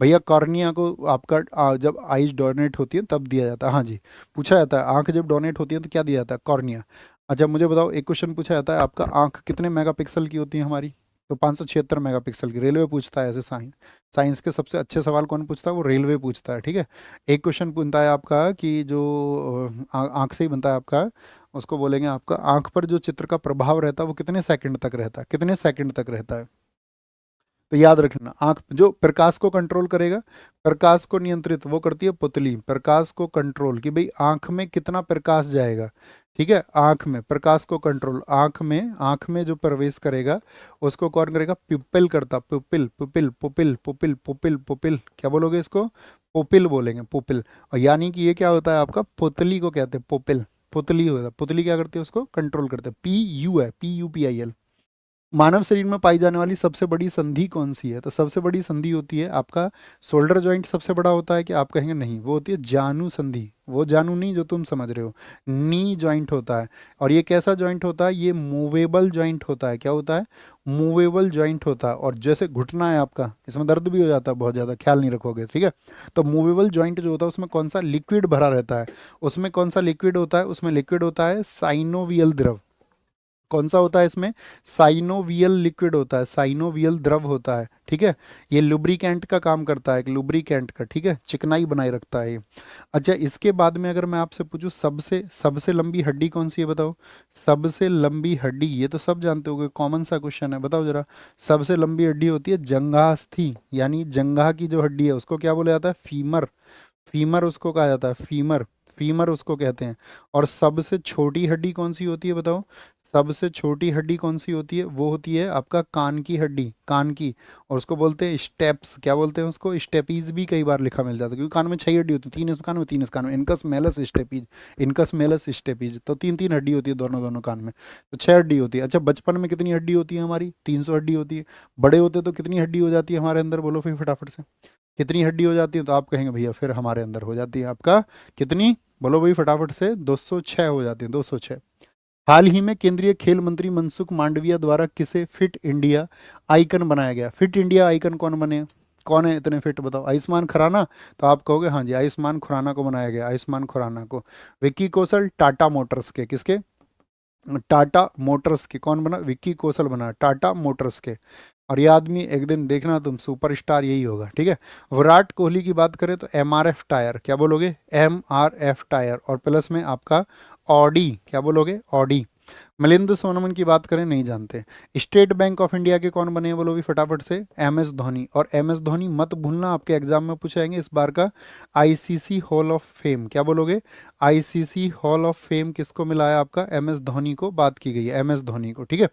भैया, कॉर्निया को आपका जब आइज डोनेट होती है तब दिया जाता है। हाँ जी, पूछा जाता है आंख जब डोनेट होती है तो क्या दिया जाता है, कॉर्निया। अच्छा मुझे बताओ, एक क्वेश्चन पूछा जाता है आपका, आंख कितने मेगापिक्सल की होती है हमारी, तो 576 मेगापिक्सल की। रेलवे पूछता है ऐसे, साइंस साइंस के सबसे अच्छे सवाल कौन पूछता है, वो रेलवे पूछता है, ठीक है। एक क्वेश्चन पूछता है आपका कि जो आंख से ही बनता है आपका, उसको बोलेंगे आपका, आंख पर जो चित्र का प्रभाव रहता है वो कितने सेकंड तक रहता है, कितने सेकंड तक रहता है। तो याद रखना, आंख जो प्रकाश को कंट्रोल करेगा, प्रकाश को नियंत्रित वो करती है पुतली, प्रकाश को कंट्रोल, कि भाई आंख में कितना प्रकाश जाएगा, ठीक है। आंख में प्रकाश को कंट्रोल, आंख में जो प्रवेश करेगा उसको कौन करेगा, पिपिल करता, pupil pupil pupil pupil pupil pupil, क्या बोलोगे इसको, पुपिल बोलेंगे, पुपिल। और यानी कि ये क्या होता है आपका, पुतली को कहते हैं पुपिल, पुतली होता है, पुतली क्या करती है, उसको कंट्रोल करते हैं। PU है, PUPIL। मानव शरीर में पाई जाने वाली सबसे बड़ी संधि कौन सी है, तो सबसे बड़ी संधि होती है आपका, शोल्डर जॉइंट सबसे बड़ा होता है, कि आप कहेंगे नहीं, वो होती है जानु संधि, वो जानु नहीं जो तुम समझ रहे हो, नी जॉइंट होता है। और ये कैसा जॉइंट होता है, ये मूवेबल जॉइंट होता है, क्या होता है, मूवेबल जॉइंट होता है। और जैसे घुटना है आपका, इसमें दर्द भी हो जाता है बहुत ज़्यादा, ख्याल नहीं रखोगे, ठीक है। तो मूवेबल जॉइंट जो होता है उसमें कौन सा लिक्विड भरा रहता है, उसमें कौन सा लिक्विड होता है, उसमें लिक्विड होता है साइनोवियल द्रव। कौन सा होता है इसमें, साइनोवियल लिक्विड होता है, साइनोवियल द्रव होता है, ठीक है। ये लुब्रिकेंट का काम करता है, एक लुब्रिकेंट का, ठीक है, चिकनाई बनाए रखता है ये। अच्छा इसके बाद में अगर मैं आपसे पूछूं, सबसे सबसे लंबी हड्डी कौन सी है बताओ, सबसे लंबी हड्डी, ये तो सब जानते होगे, कॉमन सा क्वेश्चन है, बताओ जरा। सबसे लंबी हड्डी होती है जंघास्थी, यानी जंघा की जो हड्डी है उसको क्या बोला जाता है, फीमर, फीमर उसको कहा जाता है, फीमर, फीमर उसको कहते हैं। और सबसे छोटी हड्डी कौन सी होती है बताओ, सबसे छोटी हड्डी कौन सी होती है, वो होती है आपका कान की हड्डी, कान की। और उसको बोलते हैं स्टेप्स, क्या बोलते हैं उसको, स्टेपीज भी कई बार लिखा मिल जाता है, क्योंकि कान में 6 हड्डी होती है, 3 इस कान में 3 इस कान में, incus malleus stapes, incus malleus stapes, तो 3 3 हड्डी होती है दोनों दोनों कान में, तो 6 हड्डी होती है। अच्छा बचपन में कितनी हड्डी होती है हमारी, 300 हड्डी होती है। बड़े होते तो कितनी हड्डी हो जाती है हमारे अंदर, बोलो फिर फटाफट से, कितनी हड्डी हो जाती है, तो आप कहेंगे भैया फिर हमारे अंदर हो जाती है आपका कितनी, बोलो भाई फटाफट से, 206 हो जाती है, 206। हाल ही में केंद्रीय खेल मंत्री मनसुख मांडविया द्वारा किसे फिट इंडिया आइकन बनाया गया, फिट इंडिया आइकन कौन बने, कौन है इतने फिट बताओ, आयुष्मान खुराना, तो आप कहोगे हाँ जी आयुष्मान खुराना को बनाया गया, आयुष्मान खुराना को। विक्की कौशल टाटा मोटर्स के, किसके, टाटा मोटर्स के, कौन बना, विक्की कौशल बना टाटा मोटर्स के। और ये आदमी एक दिन देखना तुम, सुपरस्टार यही होगा, ठीक है। विराट कोहली की बात करें तो MRF टायर, क्या बोलोगे, MRF टायर, और प्लस में आपका ऑडी, क्या बोलोगे, ऑडी। मिलिंद सोनमन की बात करें, नहीं जानते। स्टेट बैंक ऑफ इंडिया के कौन बने हैं बोलो भी फटाफट से, MS धोनी। और MS धोनी मत भूलना, आपके एग्जाम में पूछाएंगे इस बार का ICC हॉल ऑफ फेम, क्या बोलोगे, ICC हॉल ऑफ फेम किसको मिला है आपका, MS धोनी को बात की गई है, MS धोनी को, ठीक है।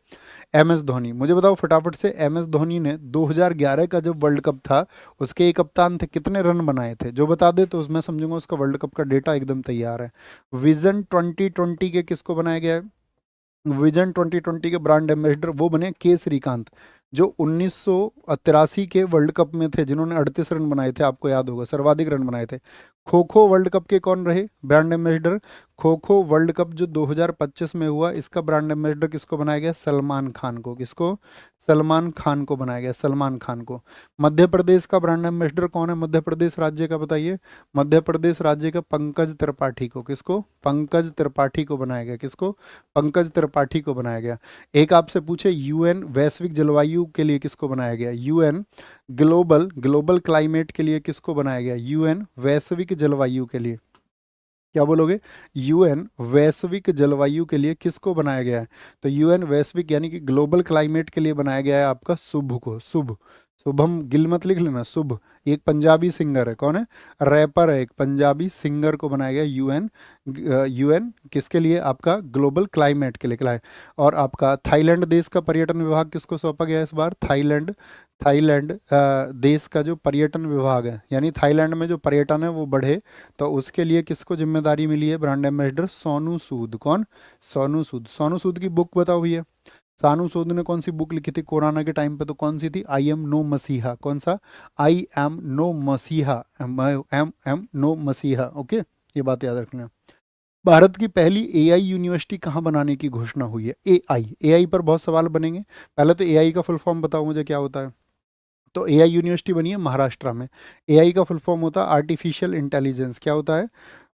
MS धोनी, मुझे बताओ फटाफट से, MS धोनी ने 2011 का जब वर्ल्ड कप था उसके एक कप्तान थे, कितने रन बनाए थे, जो बता दे तो उसमें समझूंगा उसका वर्ल्ड कप का डेटा एकदम तैयार है। विजन 2020 के किसको बनाया गया है, विजन 2020 के ब्रांड एम्बेसडर वो बने के श्रीकांत, जो 1983 के वर्ल्ड कप में थे, जिन्होंने 38 रन बनाए थे, आपको याद होगा सर्वाधिक रन बनाए थे। खो खो वर्ल्ड कप के कौन रहे brand ambassador, kho kho world cup जो 2025 में हुआ, इसका ब्रांड एम्बेसडर किसको बनाया गया? सलमान खान को। किसको? सलमान खान को बनाया गया, सलमान खान को। मध्य प्रदेश का ब्रांड एम्बेसडर कौन है? मध्य प्रदेश राज्य का बताइए। मध्य प्रदेश राज्य का पंकज त्रिपाठी को। किसको? पंकज त्रिपाठी को बनाया गया। किसको? पंकज त्रिपाठी को बनाया गया। एक आपसे पूछे, यूएन वैश्विक जलवायु के लिए किसको बनाया गया? यूएन ग्लोबल ग्लोबल क्लाइमेट के लिए किसको बनाया गया? यूएन वैश्विक जलवायु के लिए। क्या बोलोगे? यूएन वैश्विक जलवायु के लिए किसको बनाया गया है? तो यूएन वैश्विक यानी कि ग्लोबल क्लाइमेट के लिए बनाया गया है आपका शुभ को। शुभ, शुभम गिल मत लिख लेना, शुभ। एक पंजाबी सिंगर है, कौन है? रैपर है, एक पंजाबी सिंगर को बनाया गया यूएन। यूएन किसके लिए? आपका ग्लोबल क्लाइमेट के लिए क्लाइ। और आपका थाईलैंड देश का पर्यटन विभाग किसको सौंपा गया इस बार? थाईलैंड। थाईलैंड देश का जो पर्यटन विभाग है, यानी थाईलैंड में जो पर्यटन है वो बढ़े, तो उसके लिए किसको जिम्मेदारी मिली है? Brand ambassador Sonu Sood. कौन? सोनू सूद। सोनू सूद की बुक बताओ भैया। सोनू सूद ने कौन सी बुक लिखी थी कोरोना के टाइम पे? तो कौन सी थी? आई एम नो मसीहा। कौन सा? आई एम नो मसीहा, एम नो मसीहा। ओके, ये बात याद रखना। भारत की पहली एआई यूनिवर्सिटी कहाँ बनाने की घोषणा हुई है? एआई, एआई पर बहुत सवाल बनेंगे। पहले तो एआई का फुल फॉर्म बताओ मुझे, क्या होता है? तो एआई यूनिवर्सिटी बनी है महाराष्ट्र में। एआई का फुल फॉर्म होता है आर्टिफिशियल इंटेलिजेंस। क्या होता है?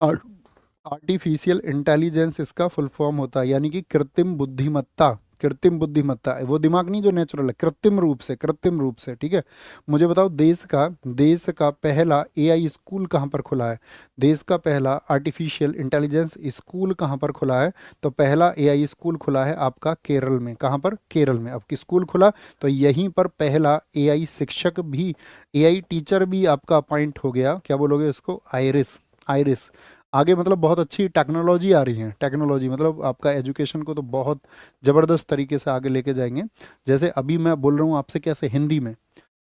आर्टिफिशियल इंटेलिजेंस इसका फुल फॉर्म होता है, यानी कि कृत्रिम बुद्धिमत्ता। कृत्रिम बुद्धिमत्ता, वो दिमाग नहीं जो नेचुरल है, कृत्रिम रूप से, कृत्रिम रूप से। ठीक है, मुझे बताओ देश का पहला एआई स्कूल कहाँ पर खुला है? देश का पहला आर्टिफिशियल इंटेलिजेंस स्कूल कहाँ पर खुला है? तो पहला एआई स्कूल खुला है आपका केरल में। कहाँ पर? केरल में। अब किस स्कूल खुला? तो यहीं पर पहला एआई शिक्षक भी, एआई टीचर भी आपका अपॉइंट हो गया। क्या बोलोगे इसको? आइरिस। आइरिस। आगे मतलब बहुत अच्छी टेक्नोलॉजी आ रही है। टेक्नोलॉजी मतलब आपका एजुकेशन को तो बहुत ज़बरदस्त तरीके से आगे लेके जाएंगे। जैसे अभी मैं बोल रहा हूँ आपसे कैसे, हिंदी में,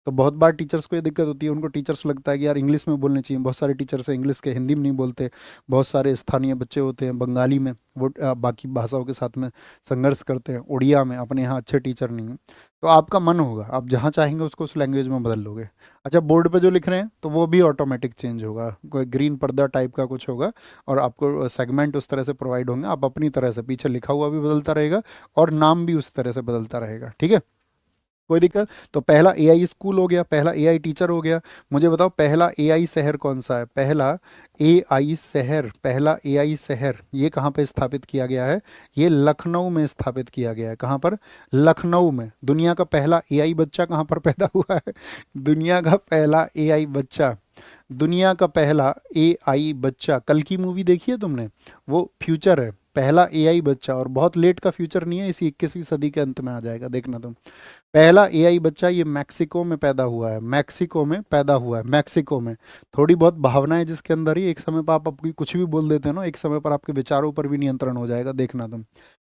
तो बहुत बार टीचर्स को ये दिक्कत होती है, उनको टीचर्स लगता है कि यार इंग्लिश में बोलने चाहिए। बहुत सारे टीचर्स हैं इंग्लिश के हिंदी में नहीं बोलते। बहुत सारे स्थानीय बच्चे होते हैं बंगाली में, वो बाकी भाषाओं के साथ में संघर्ष करते हैं। उड़िया में अपने यहाँ अच्छे टीचर नहीं हैं। तो आपका मन होगा, आप जहाँ चाहेंगे उसको उस लैंग्वेज में बदल लोगे। अच्छा, बोर्ड पे जो लिख रहे हैं तो वो भी ऑटोमेटिक चेंज होगा, कोई ग्रीन पर्दा टाइप का कुछ होगा, और आपको सेगमेंट उस तरह से प्रोवाइड होंगे। आप अपनी तरह से, पीछे लिखा हुआ भी बदलता रहेगा और नाम भी उस तरह से बदलता रहेगा। ठीक है, कोई दिक्कत? तो पहला एआई स्कूल हो गया, पहला एआई टीचर हो गया। मुझे बताओ पहला एआई शहर कौन सा है? पहला एआई शहर, पहला एआई शहर ये कहाँ पे स्थापित किया गया है? ये लखनऊ में स्थापित किया गया है। कहाँ पर? लखनऊ में। दुनिया का पहला एआई बच्चा कहाँ पर पैदा हुआ है? दुनिया का पहला एआई बच्चा, दुनिया का पहला एआई बच्चा, कल की मूवी देखी है तुमने? वो फ्यूचर है, पहला एआई बच्चा। और बहुत लेट का फ्यूचर नहीं है, इसी 21वीं सदी के अंत में आ जाएगा, देखना तुम। पहला एआई बच्चा ये मैक्सिको में पैदा हुआ है। मैक्सिको में पैदा हुआ है, मैक्सिको में। थोड़ी बहुत भावना है जिसके अंदर ही, एक समय पर आप आपकी कुछ भी बोल देते हो ना, एक समय पर आपके विचारों पर भी नियंत्रण हो जाएगा, देखना तुम।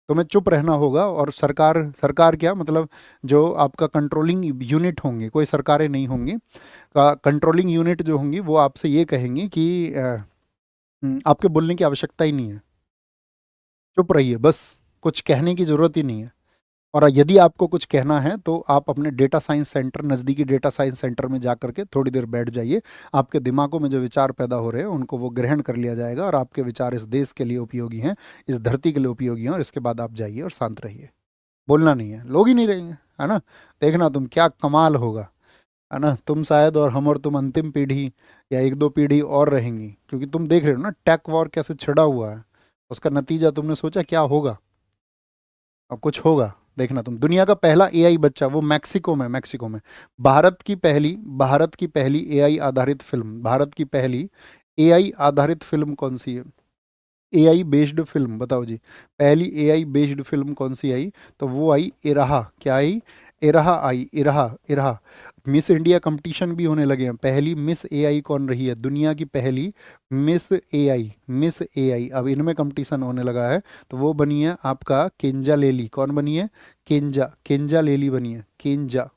तुम्हें चुप रहना होगा। और सरकार, सरकार क्या मतलब, जो आपका कंट्रोलिंग यूनिट होंगे, कोई सरकारें नहीं होंगी, का कंट्रोलिंग यूनिट जो होंगी वो आपसे ये कहेंगी कि आपके बोलने की आवश्यकता ही नहीं है, चुप रहिए बस, कुछ कहने की ज़रूरत ही नहीं है। और यदि आपको कुछ कहना है तो आप अपने डेटा साइंस सेंटर, नज़दीकी डेटा साइंस सेंटर में जा करके थोड़ी देर बैठ जाइए। आपके दिमागों में जो विचार पैदा हो रहे हैं उनको वो ग्रहण कर लिया जाएगा, और आपके विचार इस देश के लिए उपयोगी हैं, इस धरती के लिए उपयोगी हैं, और इसके बाद आप जाइए और शांत रहिए। बोलना नहीं है, लोग ही नहीं रहेंगे, है ना। देखना तुम क्या कमाल होगा, है ना। तुम शायद और हम और तुम अंतिम पीढ़ी या एक दो पीढ़ी और रहेंगी, क्योंकि तुम देख रहे हो ना टेक वॉर कैसे छिड़ा हुआ है। उसका नतीजा तुमने सोचा क्या होगा? अब कुछ होगा, देखना तुम। दुनिया का पहला एआई बच्चा वो मैक्सिको में, मैक्सिको में। भारत की पहली एआई आधारित फिल्म, भारत की पहली एआई आधारित फिल्म कौन सी है? एआई बेस्ड फिल्म बताओ जी, पहली एआई बेस्ड फिल्म कौन सी आई? तो वो आई इराहा। क्या आई? इराहा आई, इराहा, इराहा। मिस इंडिया कंपटीशन भी होने लगे हैं। पहली मिस एआई कौन रही है? दुनिया की पहली मिस एआई, मिस एआई अब इनमें कंपटीशन होने लगा है। तो वो बनी है आपका केंजा लेली। कौन बनी है? केंजा, केंजा लेली बनी है, केंजा,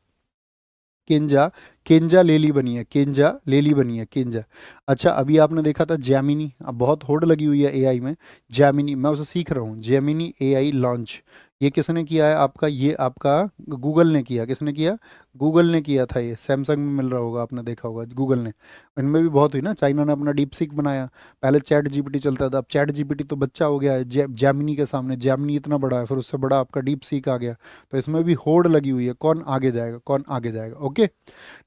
केंजा, केंजा लेली बनी है, केंजा लेली बनी है, केंजा। अच्छा, अभी आपने देखा था जैमिनी, अब बहुत होड़ लगी हुई है एआई में। जैमिनी, मैं उसे सीख रहा हूँ, जैमिनी एआई लॉन्च, ये किसने किया है आपका, ये आपका गूगल ने किया। किसने किया? गूगल ने किया था। ये सैमसंग में मिल रहा होगा, आपने देखा होगा, गूगल ने। इनमें भी बहुत हुई ना, चाइना ने अपना डीप सीक बनाया। पहले चैट जीपीटी चलता था, अब चैट जीपीटी तो बच्चा हो गया है जैमिनी के सामने। जैमिनी इतना बड़ा है, फिर उससे बड़ा आपका डीप सीक आ गया। तो इसमें भी होड़ लगी हुई है, कौन आगे जाएगा, कौन आगे जाएगा। ओके,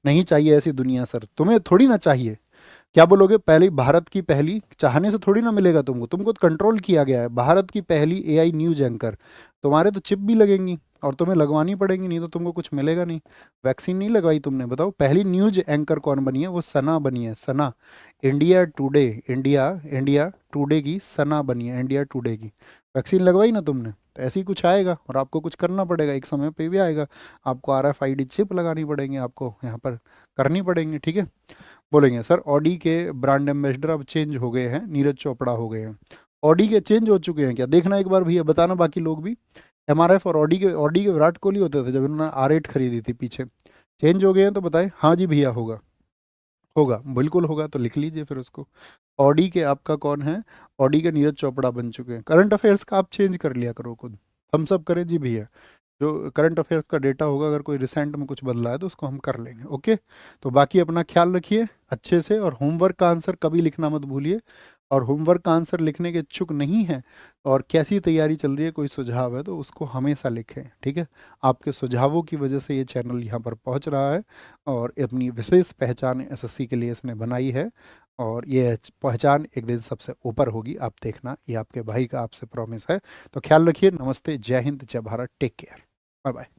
नहीं चाहिए ऐसी दुनिया सर, तुम्हें थोड़ी ना चाहिए। क्या बोलोगे? पहली भारत की पहली, चाहने से थोड़ी ना मिलेगा तुमको, तुमको तो कंट्रोल किया गया है। भारत की पहली एआई न्यूज एंकर, तुम्हारे तो चिप भी लगेंगी और तुम्हें लगवानी पड़ेंगी, नहीं तो तुमको कुछ मिलेगा नहीं। वैक्सीन नहीं लगवाई तुमने, बताओ। पहली न्यूज एंकर कौन बनी है? वो सना बनी है, Sana. India Today, India India Today की सना बनी है, इंडिया टुडे की। वैक्सीन लगवाई ना तुमने, तो ऐसे ही कुछ आएगा और आपको कुछ करना पड़ेगा, एक समय पे भी आएगा। आपको RFID चिप लगानी पड़ेंगे, आपको यहाँ पर करनी पड़ेंगी, ठीक है। बोलेंगे सर ऑडी के ब्रांड एम्बेसडर अब चेंज हो गए हैं, नीरज चोपड़ा हो गए हैं। ऑडी के चेंज हो चुके हैं क्या? देखना एक बार भैया, बताना बाकी लोग भी। MRF और ऑडी के विराट कोहली होते थे जब इन्होंने R8 खरीदी थी पीछे। चेंज हो गए हैं तो बताएं। हाँ जी भैया, होगा, होगा, बिल्कुल होगा, तो लिख लीजिए फिर उसको। ऑडी के आपका कौन है? ऑडी के नीरज चोपड़ा बन चुके हैं। करंट अफेयर्स का आप चेंज कर लिया करो खुद, हम सब करें जी भैया। जो करंट अफेयर्स का डेटा होगा, अगर कोई रिसेंट में कुछ बदला है तो उसको हम कर लेंगे। ओके, तो बाकी अपना ख्याल रखिए अच्छे से, और होमवर्क का आंसर कभी लिखना मत भूलिए। और होमवर्क का आंसर लिखने के इच्छुक नहीं है और कैसी तैयारी चल रही है, कोई सुझाव है तो उसको हमेशा लिखें, ठीक है। आपके सुझावों की वजह से ये चैनल यहाँ पर पहुँच रहा है और अपनी विशेष पहचान SSC के लिए इसने बनाई है। और ये पहचान एक दिन सबसे ऊपर होगी, आप देखना, ये आपके भाई का आपसे प्रॉमिस है। तो ख्याल रखिए, नमस्ते, जय हिंद, जय Bharat, take care, bye bye.